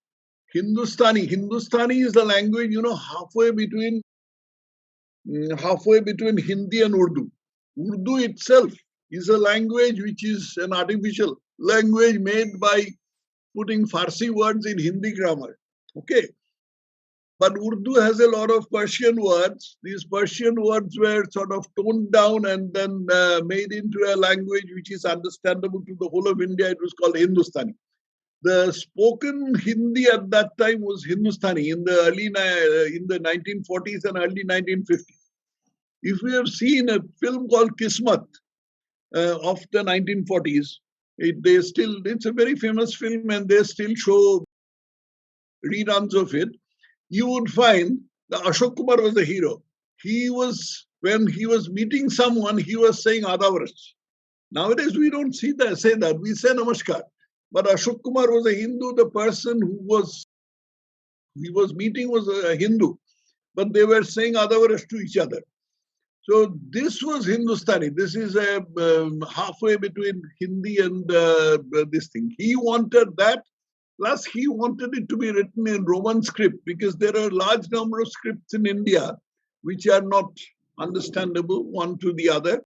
Hindustani. Hindustani is the language, halfway between Hindi and Urdu. Urdu itself is a language which is an artificial language made by putting Farsi words in Hindi grammar. Okay. But Urdu has a lot of Persian words. These Persian words were sort of toned down and then made into a language which is understandable to the whole of India. It was called Hindustani. The spoken Hindi at that time was Hindustani in the in the 1940s and early 1950s. If we have seen a film called Kismat of the 1940s, it's a very famous film and they still show reruns of it. You would find that Ashok Kumar was the hero. When he was meeting someone, he was saying Adavaras. Nowadays, we don't say that. We say Namaskar. But Ashok Kumar was a Hindu. The person he was meeting was a Hindu. But they were saying Adavaras to each other. So this was Hindustani. This is a halfway between Hindi and this thing. He wanted that. Plus, he wanted it to be written in Roman script because there are a large number of scripts in India which are not understandable one to the other.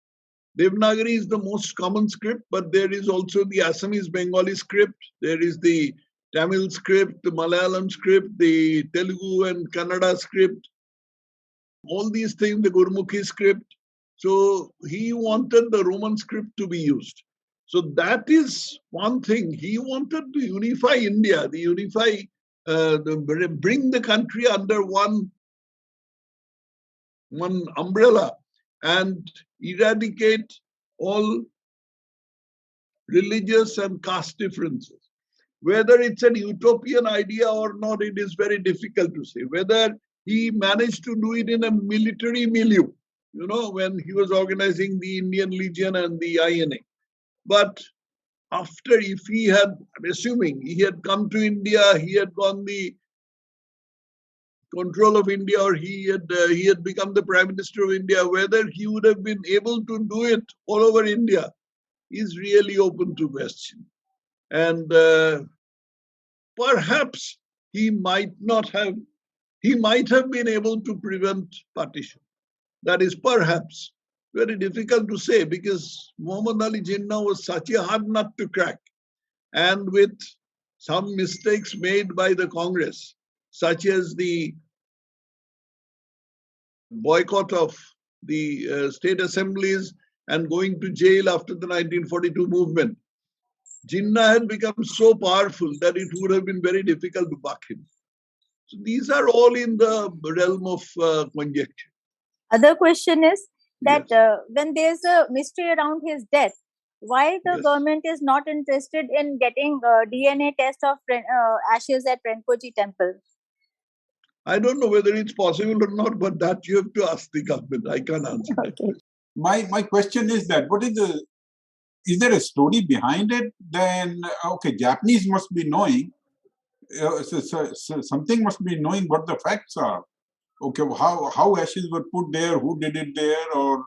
Devanagari is the most common script, but there is also the Assamese Bengali script. There is the Tamil script, the Malayalam script, the Telugu and Kannada script. All these things, the Gurmukhi script. So he wanted the Roman script to be used. So that is one thing. He wanted to unify India, bring the country under one umbrella and eradicate all religious and caste differences. Whether it's an utopian idea or not, it is very difficult to say. Whether he managed to do it in a military milieu, when he was organizing the Indian Legion and the INA. But if he had, I'm assuming he had come to India, he had won the control of India, or he had become the Prime Minister of India, whether he would have been able to do it all over India is really open to question. And perhaps he might have been able to prevent partition. That is perhaps very difficult to say because Muhammad Ali Jinnah was such a hard nut to crack. And with some mistakes made by the Congress, such as the boycott of the state assemblies and going to jail after the 1942 movement, Jinnah had become so powerful that it would have been very difficult to buck him. So these are all in the realm of conjecture. Other question is that when there's a mystery around his death, why the government is not interested in getting DNA test of ashes at Renkoji temple? I don't know whether it's possible or not, but that you have to ask the government. I can't answer that. My question is that is there a story behind it? Then Japanese must be knowing. Something must be knowing what the facts are. Okay, how ashes were put there, who did it there, or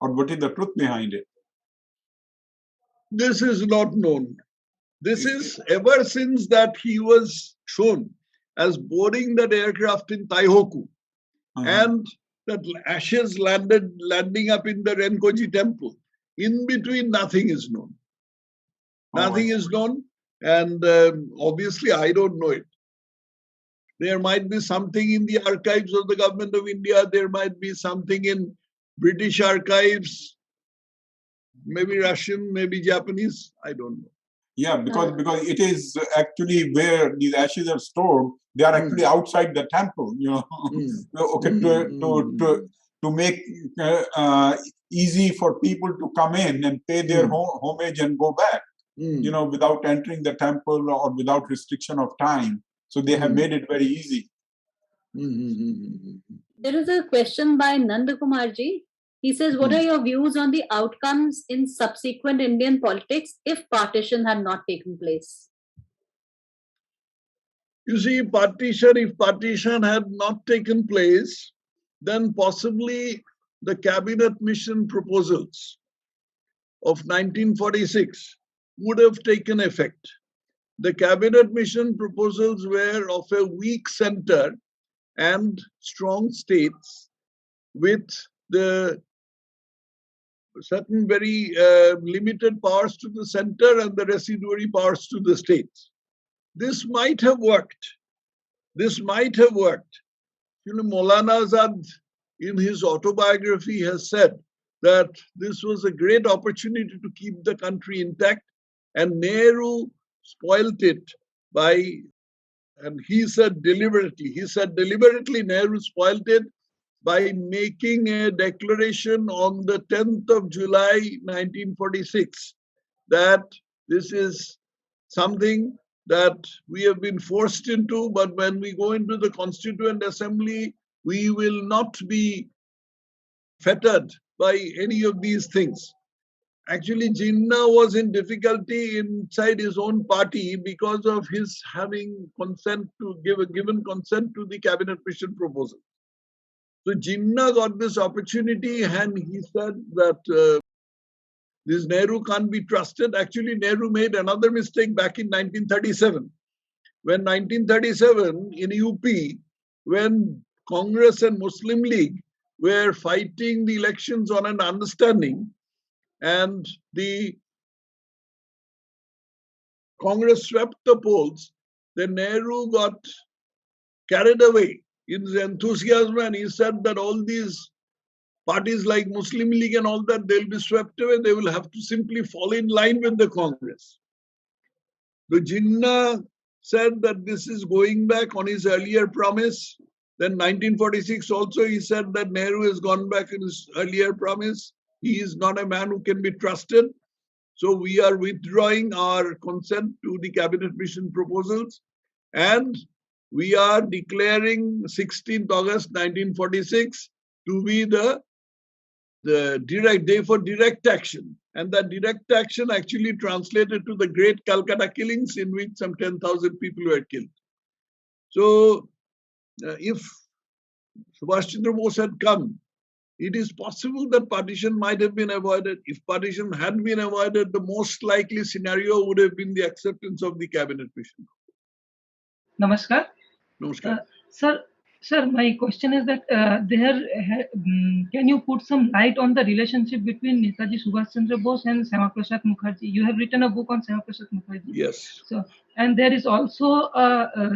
what is the truth behind it? This is not known. This is ever since that he was shown as boarding that aircraft in Taihoku, and that ashes landing up in the Renkoji temple. In between, nothing is known. Nothing is known, and obviously I don't know it. There might be something in the archives of the government of India. There might be something in British archives, maybe Russian, maybe Japanese. I don't know. Yeah, because it is actually where these ashes are stored. They are actually outside the temple. To make easy for people to come in and pay their homage and go back. Without entering the temple or without restriction of time. So they have made it very easy. There is a question by Nandakumarji. He says, what are your views on the outcomes in subsequent Indian politics if partition had not taken place? You see, if partition had not taken place, then possibly the cabinet mission proposals of 1946 would have taken effect. The cabinet mission proposals were of a weak center and strong states with the certain very limited powers to the center and the residuary powers to the states. This might have worked. Maulana Azad in his autobiography has said that this was a great opportunity to keep the country intact, and Nehru spoilt it and he said deliberately Nehru spoiled it by making a declaration on the 10th of July 1946 that this is something that we have been forced into, but when we go into the Constituent Assembly, we will not be fettered by any of these things. Actually, Jinnah was in difficulty inside his own party because of his having given consent to the cabinet mission proposal. So Jinnah got this opportunity and he said that this Nehru can't be trusted. Actually, Nehru made another mistake back in 1937. When 1937 in UP, when Congress and Muslim League were fighting the elections on an understanding, and the Congress swept the polls, then Nehru got carried away in his enthusiasm and he said that all these parties like Muslim League and all that, they'll be swept away. They will have to simply fall in line with the Congress. The Jinnah said that this is going back on his earlier promise. Then 1946 also he said that Nehru has gone back in his earlier promise. He is not a man who can be trusted. So we are withdrawing our consent to the cabinet mission proposals and we are declaring 16th August 1946 to be the direct day for direct action. And that direct action actually translated to the great Calcutta killings in which some 10,000 people were killed. So if Subhash Chandra Bose had come, it is possible that partition might have been avoided. If partition had been avoided, the most likely scenario would have been the acceptance of the cabinet mission. Namaskar. Namaskar. Sir, my question is that can you put some light on the relationship between Netaji Subhash Chandra Bose and Syama Prasad Mukherjee? You have written a book on Syama Prasad Mukherjee. Yes. So, and there is also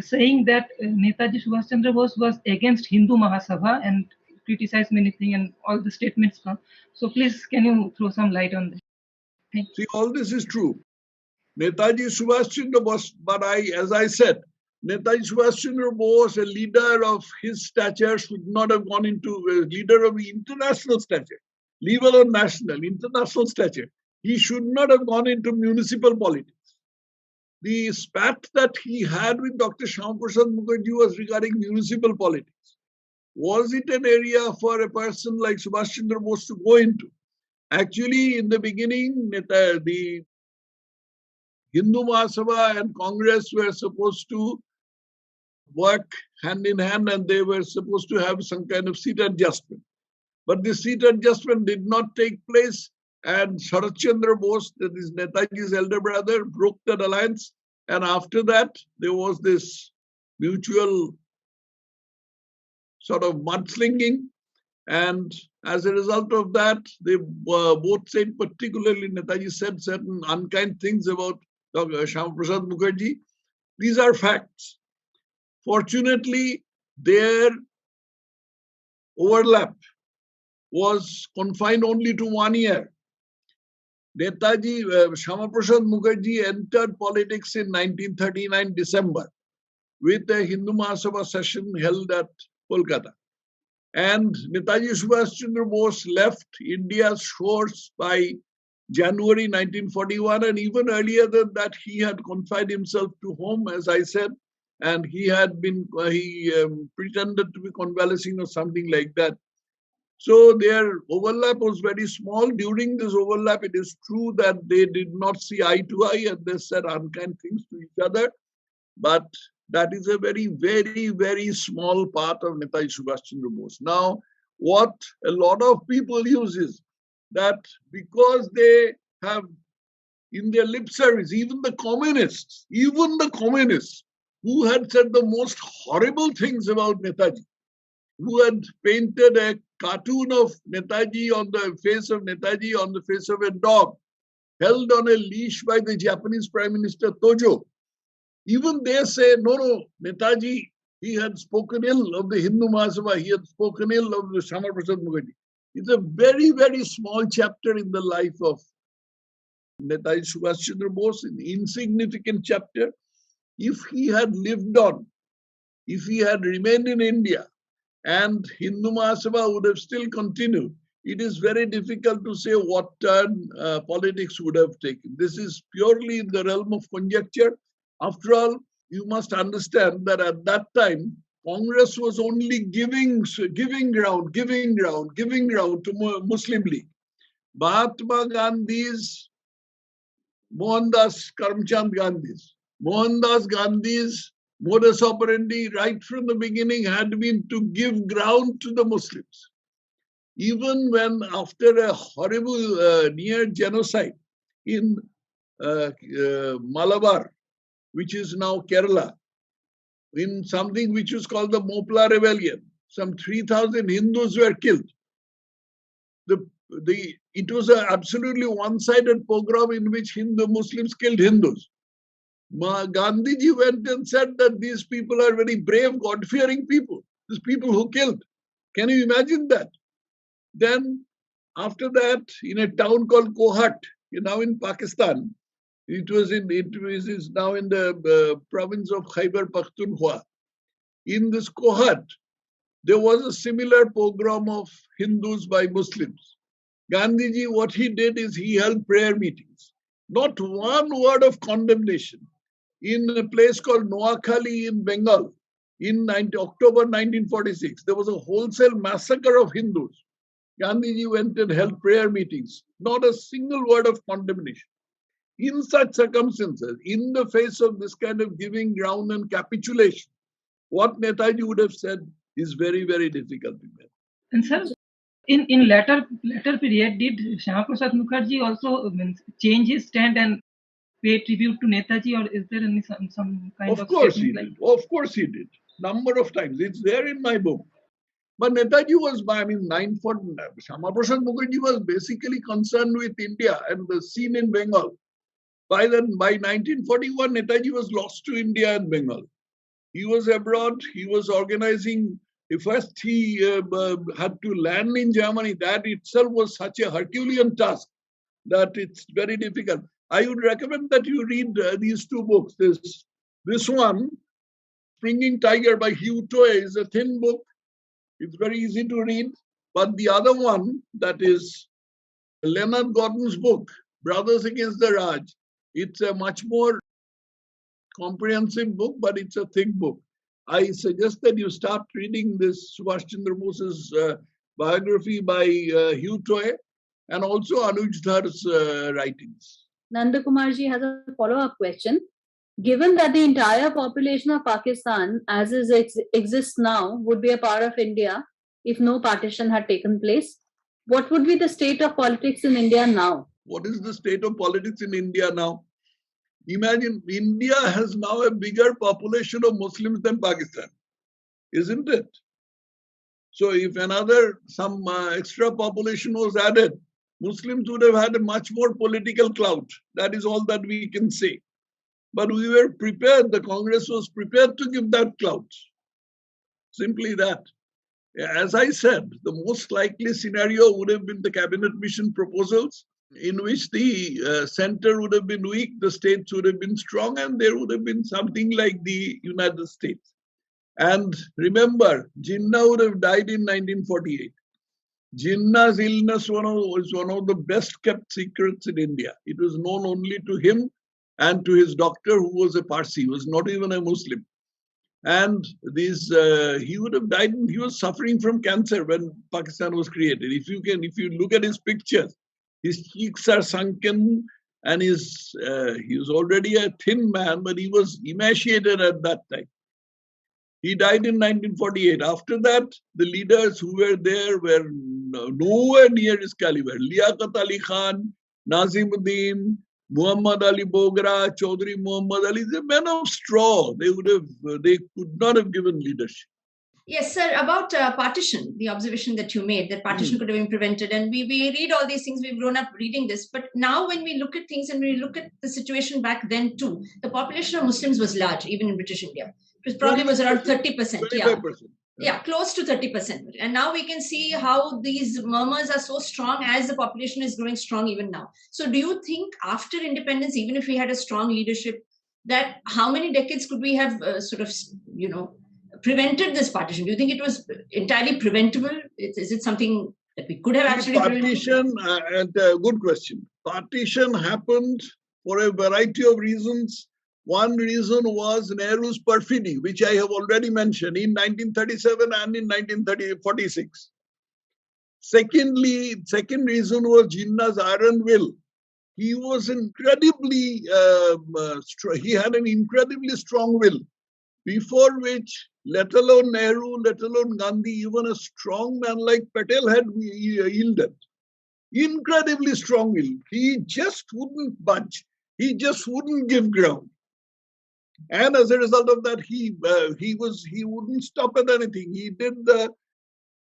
saying that Netaji Subhash Chandra Bose was against Hindu Mahasabha and criticized many things and all the statements come. So please, can you throw some light on that? See, all this is true. Netaji Subhash Chandra Bose, but as I said, Netaji Subhash Chandra Bose, a leader of his stature, should not have gone into a leader of the international stature, leave alone national, international stature. He should not have gone into municipal politics. The spat that he had with Dr. Syama Prasad Mukherjee was regarding municipal politics. Was it an area for a person like Subhash Chandra Bose to go into? Actually, in the beginning, the Hindu Mahasabha and Congress were supposed to work hand in hand and they were supposed to have some kind of seat adjustment. But the seat adjustment did not take place and Sharat Chandra Bose, that is Netaji's elder brother, broke that alliance. And after that, there was this mutual sort of mudslinging. And as a result of that, they both said, particularly Netaji said certain unkind things about Dr. Syama Prasad Mukherjee. These are facts. Fortunately, their overlap was confined only to 1 year. Netaji, Syama Prasad Mukherjee entered politics in 1939 December with a Hindu Mahasabha session held at Kolkata. And Netaji Subhash Chandra Bose left India's shores by January 1941, and even earlier than that, he had confined himself to home, as I said, and he pretended to be convalescing or something like that. So their overlap was very small. During this overlap, it is true that they did not see eye to eye and they said unkind things to each other, but that is a very, very, very small part of Netaji Subhash Chandra Bose. Now, what a lot of people use is that because they have in their lip service, even the communists who had said the most horrible things about Netaji, who had painted a cartoon of Netaji on the face of Netaji on the face of a dog, held on a leash by the Japanese Prime Minister Tojo. Even they say, no, Netaji, he had spoken ill of the Hindu Mahasabha, he had spoken ill of the Syama Prasad Mukherjee. It's a very, very small chapter in the life of Netaji Subhash Chandra Bose, an insignificant chapter. If he had lived on, if he had remained in India, and Hindu Mahasabha would have still continued, it is very difficult to say what turn politics would have taken. This is purely in the realm of conjecture. After all, you must understand that at that time, Congress was only giving ground to Muslim League. Mahatma Gandhi's, Mohandas Karamchand Gandhi's, Mohandas Gandhi's modus operandi right from the beginning had been to give ground to the Muslims. Even when after a horrible near genocide in Malabar, which is now Kerala, in something which was called the Mopla Rebellion, some 3,000 Hindus were killed. It was an absolutely one-sided pogrom in which Muslims killed Hindus. Gandhiji went and said that these people are very brave, God-fearing people. These people who killed. Can you imagine that? Then, after that, in a town called Kohat, now in Pakistan, it is now in the province of Khyber Pakhtunkhwa. In this Kohat, there was a similar pogrom of Hindus by Muslims. Gandhiji, what he did is he held prayer meetings. Not one word of condemnation. In a place called Noakhali in Bengal, in October 1946, there was a wholesale massacre of Hindus. Gandhiji went and held prayer meetings. Not a single word of condemnation. In such circumstances, in the face of this kind of giving ground and capitulation, what Netaji would have said is very, very difficult to imagine. And sir, in later period, did Shyama Prasad Mukherjee also change his stand and pay tribute to Netaji, or is there any some kind of? Of course he did. Of course he did. Number of times. It's there in my book. But Netaji was, Shyama Prasad Mukherjee was basically concerned with India and the scene in Bengal. By 1941, Netaji was lost to India and Bengal. He was abroad. He was organizing. First, he had to land in Germany. That itself was such a Herculean task that it's very difficult. I would recommend that you read these two books. This one, Springing Tiger by Hugh Toy, is a thin book. It's very easy to read. But the other one, that is Leonard Gordon's book, Brothers Against the Raj, it's a much more comprehensive book, but it's a thick book. I suggest that you start reading this Subhash Chandra Bose's biography by Hugh Toy and also Anuj Dhar's writings. Nandakumarji has a follow-up question. Given that the entire population of Pakistan, as exists now, would be a part of India if no partition had taken place, what would be the state of politics in India now? What is the state of politics in India now? Imagine, India has now a bigger population of Muslims than Pakistan, isn't it? So if some extra population was added, Muslims would have had a much more political clout. That is all that we can say. But we were prepared, the Congress was prepared to give that clout. Simply that. As I said, the most likely scenario would have been the cabinet mission proposals, in which the center would have been weak, the states would have been strong, and there would have been something like the United States. And remember, Jinnah would have died in 1948. Jinnah's illness was one of the best kept secrets in India. It was known only to him and to his doctor, who was a Parsi, he was not even a Muslim. And he would have died, and he was suffering from cancer when Pakistan was created. If you look at his pictures, his cheeks are sunken, and he was already a thin man, but he was emaciated at that time. He died in 1948. After that, the leaders who were there were nowhere near his caliber. Liaquat Ali Khan, Nazimuddin, Muhammad Ali Bogra, Chaudhry Muhammad Ali, the men of straw. They could not have given leadership. Yes, sir. About partition, the observation that you made, that partition could have been prevented. And we read all these things, we've grown up reading this. But now when we look at things and we look at the situation back then too, the population of Muslims was large, even in British India. It probably was around 30%. 25%. Yeah, close to 30%. And now we can see how these murmurs are so strong as the population is growing strong even now. So do you think after independence, even if we had a strong leadership, that how many decades could we have prevented this partition? Do you think it was entirely preventable? Is it something that we could have actually partition? Good question. Partition happened for a variety of reasons. One reason was Nehru's perfidy, which I have already mentioned in 1937 and in 1946. Second reason was Jinnah's iron will. He was incredibly, he had an incredibly strong will, before which, let alone Nehru, let alone Gandhi, even a strong man like Patel had yielded. Incredibly strong will. He just wouldn't budge. He just wouldn't give ground. And as a result of that, he wouldn't stop at anything. He did the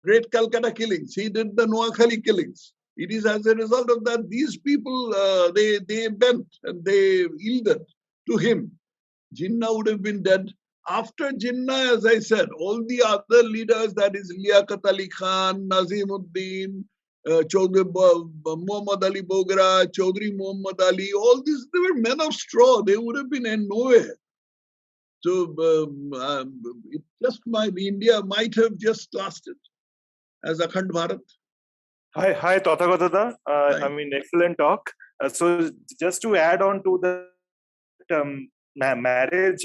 Great Calcutta killings. He did the Noakhali killings. It is as a result of that, these people, they bent and they yielded to him. Jinnah would have been dead. After Jinnah, as I said, all the other leaders, that is Liaquat Ali Khan, Nazimuddin, Chaudhry Muhammad Ali Bogra, Chaudhry Muhammad Ali, all these, they were men of straw. They would have been in nowhere. So India might have just lasted as Akhand Bharat. Hi, Tathagata. I mean, excellent talk. So just to add on to the marriage,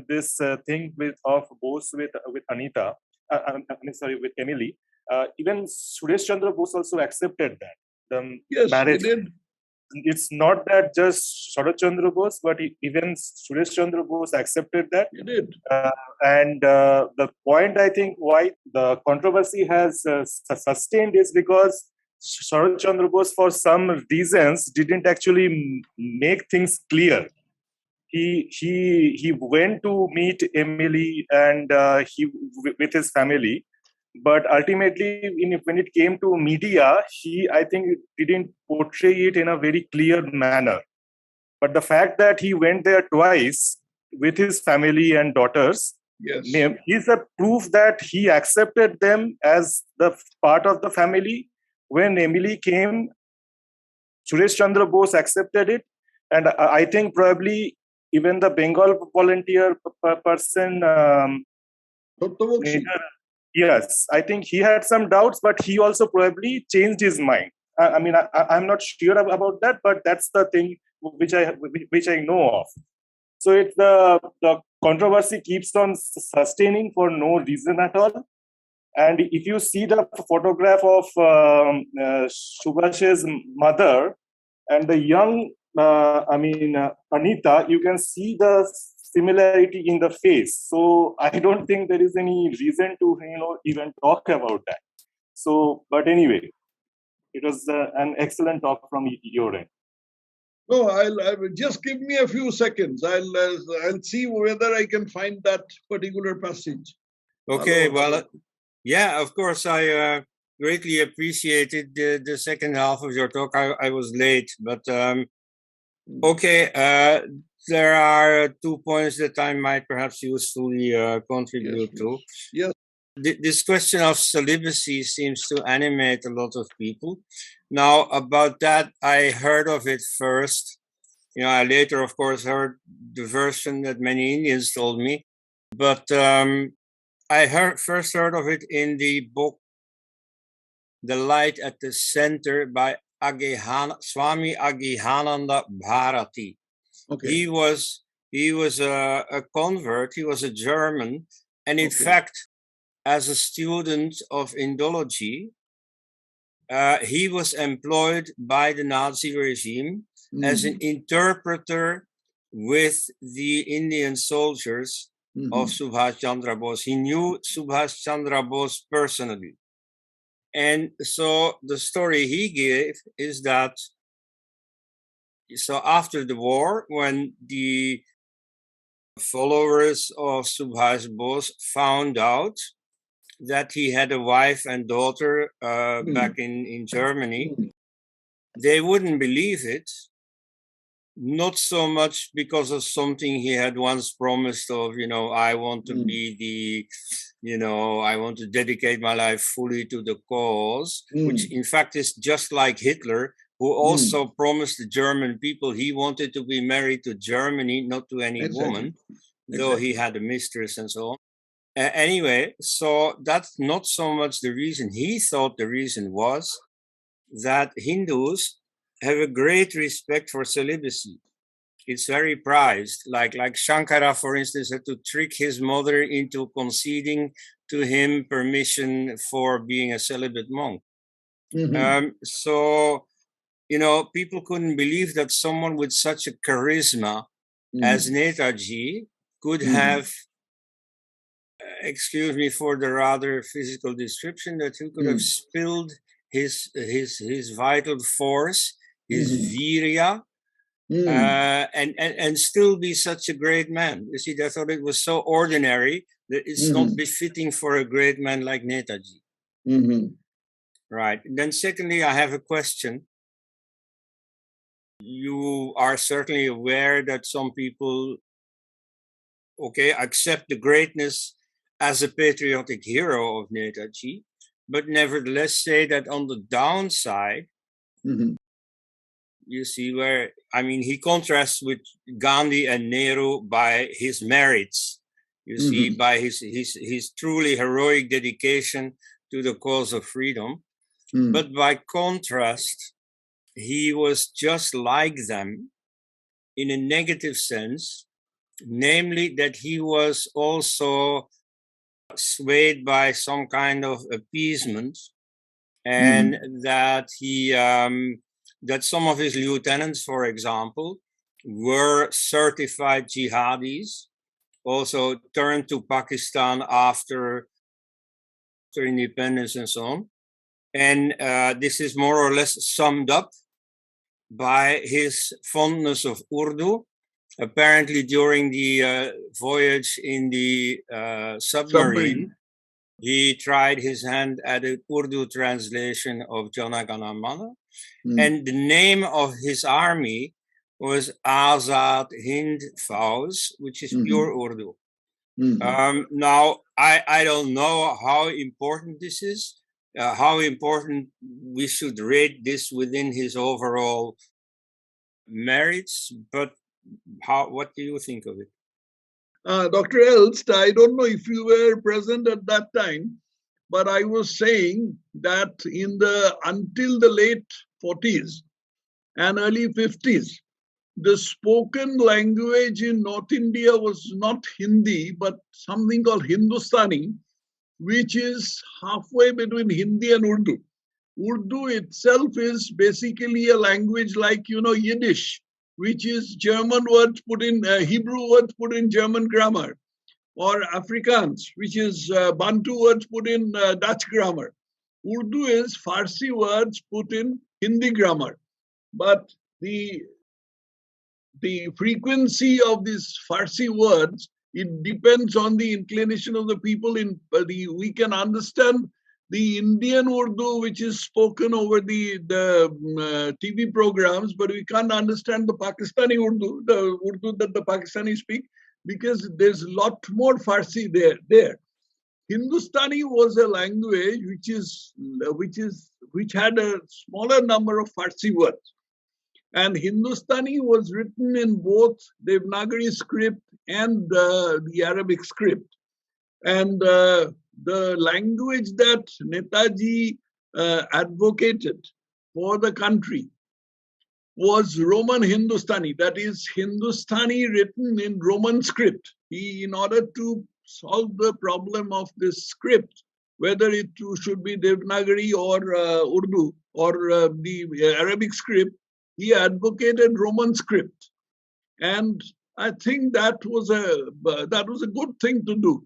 this thing of Bose with Anita, with Emily, even Suresh Chandra Bose also accepted that. Yes, marriage. he did. It's not that just Sharat Chandra Bose, but even Suresh Chandra Bose accepted that. He did. And the point, I think, why the controversy has sustained is because Sharat Chandra Bose, for some reasons, didn't actually make things clear. He went to meet Emily and with his family, but ultimately, when it came to media, I think didn't portray it in a very clear manner. But the fact that he went there twice with his family and daughters, yes, is a proof that he accepted them as the part of the family. When Emily came, Suresh Chandra Bose accepted it, and I think probably even the Bengal volunteer person, yes, I think he had some doubts, but he also probably changed his mind. I mean, I'm not sure about that, but that's the thing which I know of. So the controversy keeps on sustaining for no reason at all. And if you see the photograph of Subhash's mother and the young, Anita, you can see the similarity in the face. So I don't think there is any reason to even talk about that. So, but anyway, it was an excellent talk from your end. No, I'll just give me a few seconds. I'll see whether I can find that particular passage. Okay, well, yeah, of course, I greatly appreciated the second half of your talk. I was late, but okay. There are 2 points that I might perhaps usefully contribute to. Yes. This question of celibacy seems to animate a lot of people. Now, about that, I heard of it first. I later, of course, heard the version that many Indians told me. But I first heard of it in the book The Light at the Center by Swami Aghihananda Bharati. Okay. He was a convert. He was a German, and in fact, as a student of Indology, he was employed by the Nazi regime as an interpreter with the Indian soldiers of Subhash Chandra Bose. He knew Subhash Chandra Bose personally, and so the story he gave is that. So after the war, when the followers of Subhash Bose found out that he had a wife and daughter back in Germany, they wouldn't believe it. Not so much because of something he had once promised of, I want to be I want to dedicate my life fully to the cause, which in fact is just like Hitler, who also promised the German people he wanted to be married to Germany, not to any woman, though he had a mistress and so on. Anyway, so that's not so much the reason. He thought the reason was that Hindus have a great respect for celibacy. It's very prized. Like Shankara, for instance, had to trick his mother into conceding to him permission for being a celibate monk. So, you know, people couldn't believe that someone with such a charisma as Netaji could have, excuse me for the rather physical description, that he could have spilled his vital force, his virya, and still be such a great man. You see, they thought it was so ordinary that it's not befitting for a great man like Netaji. Right. Then secondly, I have a question. You are certainly aware that some people, accept the greatness as a patriotic hero of Netaji, but nevertheless say that on the downside, you see where, I mean, he contrasts with Gandhi and Nehru by his merits. You see, by his truly heroic dedication to the cause of freedom. But by contrast, he was just like them in a negative sense, namely that he was also swayed by some kind of appeasement, and that he that some of his lieutenants, for example, were certified jihadis, also turned to Pakistan after independence and so on. And this is more or less summed up by his fondness of Urdu. Apparently, during the voyage in the submarine, he tried his hand at an Urdu translation of Jana Gana Mana. And the name of his army was Azad Hind Fauj, which is pure Urdu. Now, I don't know how important this is. How important we should rate this within his overall merits, but what do you think of it? Dr. Elst, I don't know if you were present at that time, but I was saying that until the late 40s and early 50s, the spoken language in North India was not Hindi, but something called Hindustani, which is halfway between Hindi and Urdu. Urdu itself is basically a language like, Yiddish, which is German words put in, Hebrew words put in German grammar, or Afrikaans, which is Bantu words put in Dutch grammar. Urdu is Farsi words put in Hindi grammar. But the frequency of these Farsi words, it depends on the inclination of the people. We can understand the Indian Urdu, which is spoken over the TV programs, but we can't understand the Pakistani Urdu, the Urdu that the Pakistanis speak, because there's a lot more Farsi there. Hindustani was a language which had a smaller number of Farsi words. And Hindustani was written in both Devanagari script and the Arabic script. And the language that Netaji advocated for the country was Roman Hindustani, that is Hindustani written in Roman script. In order to solve the problem of this script, whether it should be Devanagari or Urdu or the Arabic script, he advocated Roman script. And I think that was a good thing to do.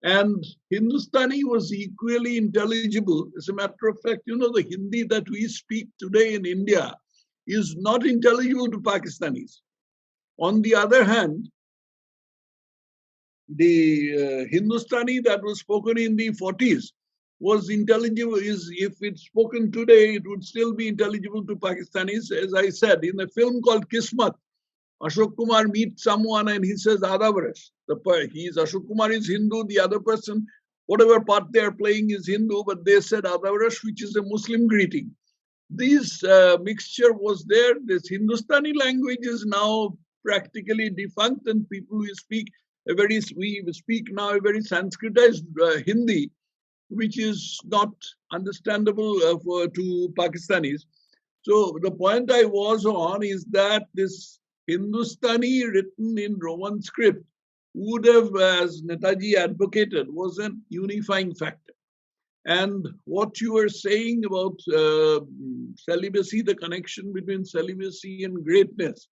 And Hindustani was equally intelligible. As a matter of fact, the Hindi that we speak today in India is not intelligible to Pakistanis. On the other hand, the Hindustani that was spoken in the 40s was intelligible. If it's spoken today, it would still be intelligible to Pakistanis. As I said, in a film called Kismat, Ashok Kumar meets someone and he says Adavarash. Ashok Kumar is Hindu, the other person, whatever part they are playing is Hindu, but they said Adavarash, which is a Muslim greeting. this mixture was there. This Hindustani language is now practically defunct, and people we speak we speak now a very Sanskritized Hindi, which is not understandable to Pakistanis. So the point I was on is that this Hindustani written in Roman script would have, as Netaji advocated, was an unifying factor. And what you were saying about celibacy, the connection between celibacy and greatness,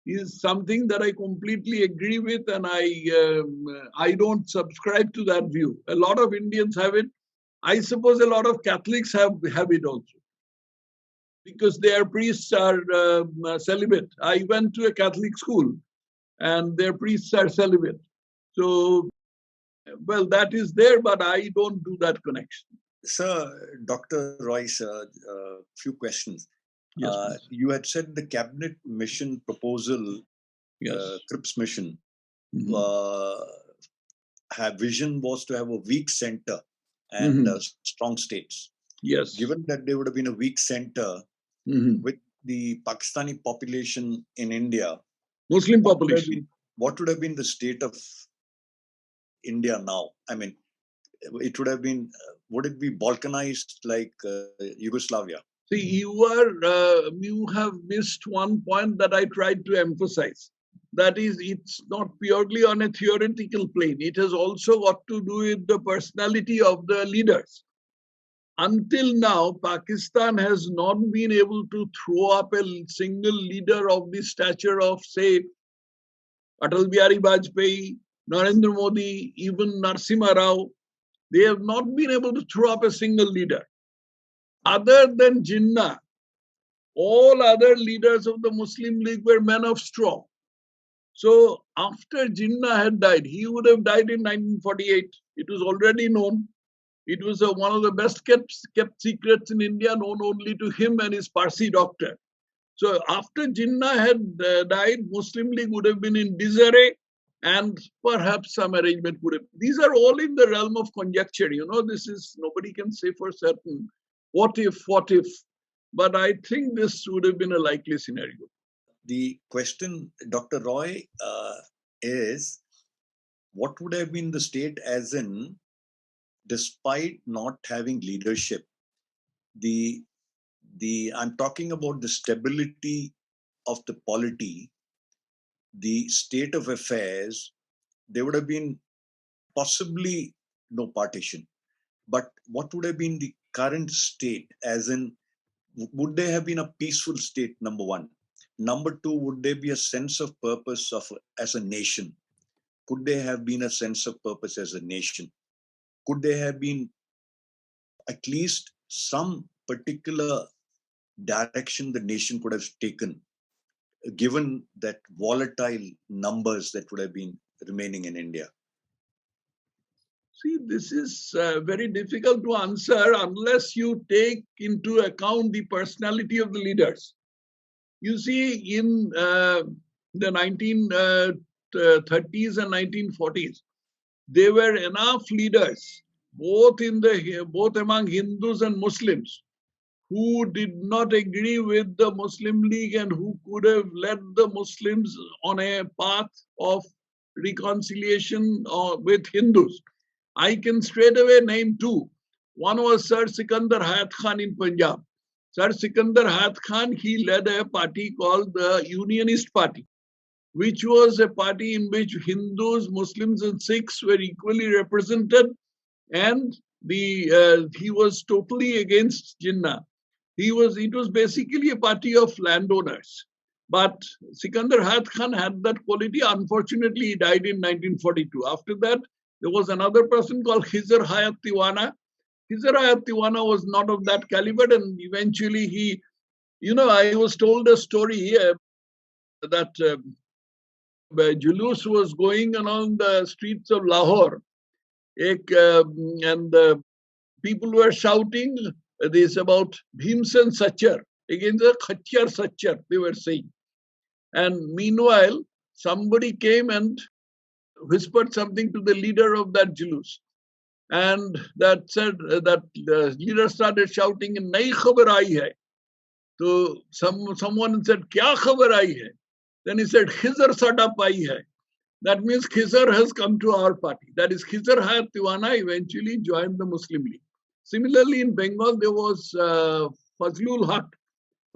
is something that I completely agree with, and I don't subscribe to that view. A lot of Indians have it. I suppose a lot of Catholics have it also, because their priests are celibate. I went to a Catholic school, and their priests are celibate. So, well, that is there, but I don't do that connection. Sir, Dr. Royce, few questions. Yes, you had said the cabinet mission proposal, yes. Cripps mission, Mhm. vision was to have a weak center and strong states. Yes. Given that there would have been a weak center with the Pakistani population in India, Muslim population, what would have been the state of India now? I mean, it would have been, would it be balkanized like Yugoslavia? See, you have missed one point that I tried to emphasize. That is, it's not purely on a theoretical plane. It has also got to do with the personality of the leaders. Until now, Pakistan has not been able to throw up a single leader of the stature of, say, Atal Bihari Vajpayee, Narendra Modi, even Narasimha Rao. They have not been able to throw up a single leader. Other than Jinnah, all other leaders of the Muslim League were men of straw. So after Jinnah had died, he would have died in 1948. It was already known. It was one of the best kept secrets in India, known only to him and his Parsi doctor. So after Jinnah had died, Muslim League would have been in disarray, and perhaps some arrangement would have. These are all in the realm of conjecture. This is, nobody can say for certain. What if? But I think this would have been a likely scenario. The question, Dr. Roy, is what would have been the state as in, despite not having leadership, I'm talking about the stability of the polity, the state of affairs, there would have been possibly no partition. But what would have been the current state, as in, would there have been a peaceful state, number one? Number two, would there be a sense of purpose as a nation? Could there have been a sense of purpose as a nation? Could there have been at least some particular direction the nation could have taken, given that volatile numbers that would have been remaining in India? See, this is very difficult to answer unless you take into account the personality of the leaders. You see, in the 1930s and 1940s, there were enough leaders, both among Hindus and Muslims, who did not agree with the Muslim League and who could have led the Muslims on a path of reconciliation with Hindus. I can straight away name two. One was Sir Sikandar Hayat Khan in Punjab. Sir Sikandar Hayat Khan, he led a party called the Unionist Party, which was a party in which Hindus, Muslims, and Sikhs were equally represented, and he was totally against Jinnah. It was basically a party of landowners. But Sikandar Hayat Khan had that quality. Unfortunately, he died in 1942. After that, there was another person called Khizr Hayat Tiwana. Khizr Hayat Tiwana was not of that caliber, and eventually I was told a story that Julus was going along the streets of Lahore, and people were shouting this about Bhimsen Sachar, against the Khachar Sachar, they were saying. And meanwhile, somebody came and whispered something to the leader of that Julus. And that said, that the leader started shouting, "Nahi khabar aayi hai." So someone said, "Kya khabar aayi hai?" Then he said, "Khizr sada pai hai." That means Khizr has come to our party. That is, Khizr Hayat Tiwana eventually joined the Muslim League. Similarly, in Bengal, there was Fazlul Haq.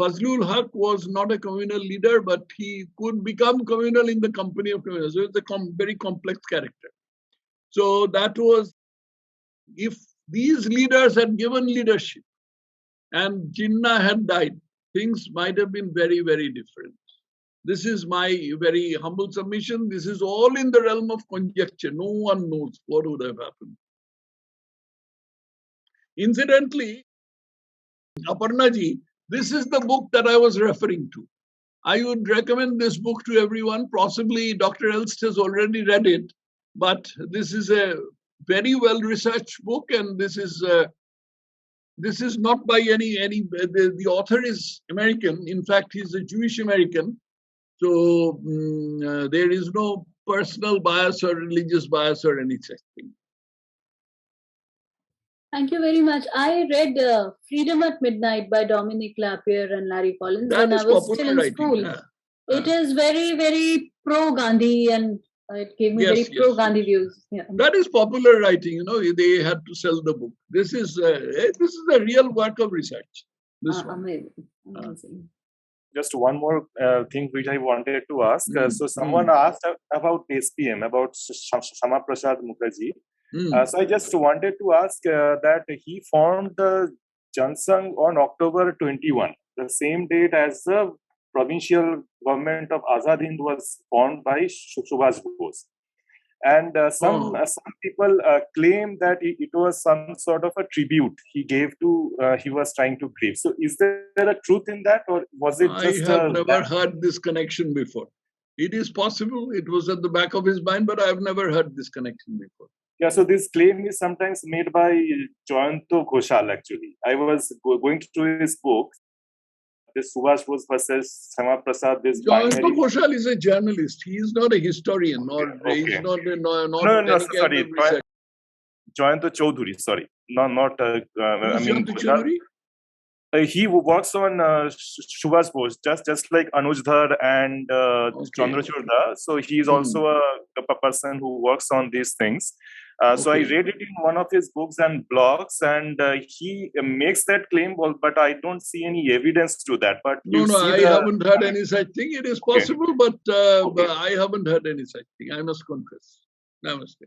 Fazlul Haq was not a communal leader, but he could become communal in the company of communals. So it's a very complex character. So that was, if these leaders had given leadership and Jinnah had died, things might have been very, very different. This is my very humble submission. This is all in the realm of conjecture. No one knows what would have happened. Incidentally, Aparna ji, this is the book that I was referring to. I would recommend this book to everyone. Possibly Dr. Elst has already read it, but this is a very well-researched book, and this is not by any the author is American. In fact, he's a Jewish American. So there is no personal bias or religious bias or any such thing. Thank you very much. I read Freedom at Midnight by Dominic Lapierre and Larry Collins That when is I was popular still in writing, school. yeah. It is very, very pro-Gandhi, and it gave me very pro-Gandhi views. Yeah. That is popular writing. You know, they had to sell the book. This is a real work of research. This one. Amazing. Just one more thing which I wanted to ask. So someone asked about SPM, about Shama Prasad Mukherjee. So I just wanted to ask that he formed the Jansangh on October 21, the same date as the provincial government of Azad Hind was formed by Subhash Bose. And some people claim that it was some sort of a tribute he gave to, he was trying to grieve. So is there a truth in that, or was it just... I have never heard this connection before. It is possible, it was at the back of his mind, but I have never heard this connection before. Yeah, so this claim is sometimes made by Jayanto Ghoshal, actually. I was going through his book, this Subhash Bose versus Shama Prasad. Jayanto Ghoshal is a journalist. He is not a historian, or he's not sorry. Jayanto Chaudhuri, sorry. Not Jayanto Chaudhuri? He works on Subhash Bose, just like Anuj Dhar and Chandrachud Dhar. So he is also a person who works on these things. So I read it in one of his books and blogs, and he makes that claim, but I don't see any evidence to that. But I haven't heard any such thing. It is possible, but I haven't heard any such thing. I must confess. Namaste.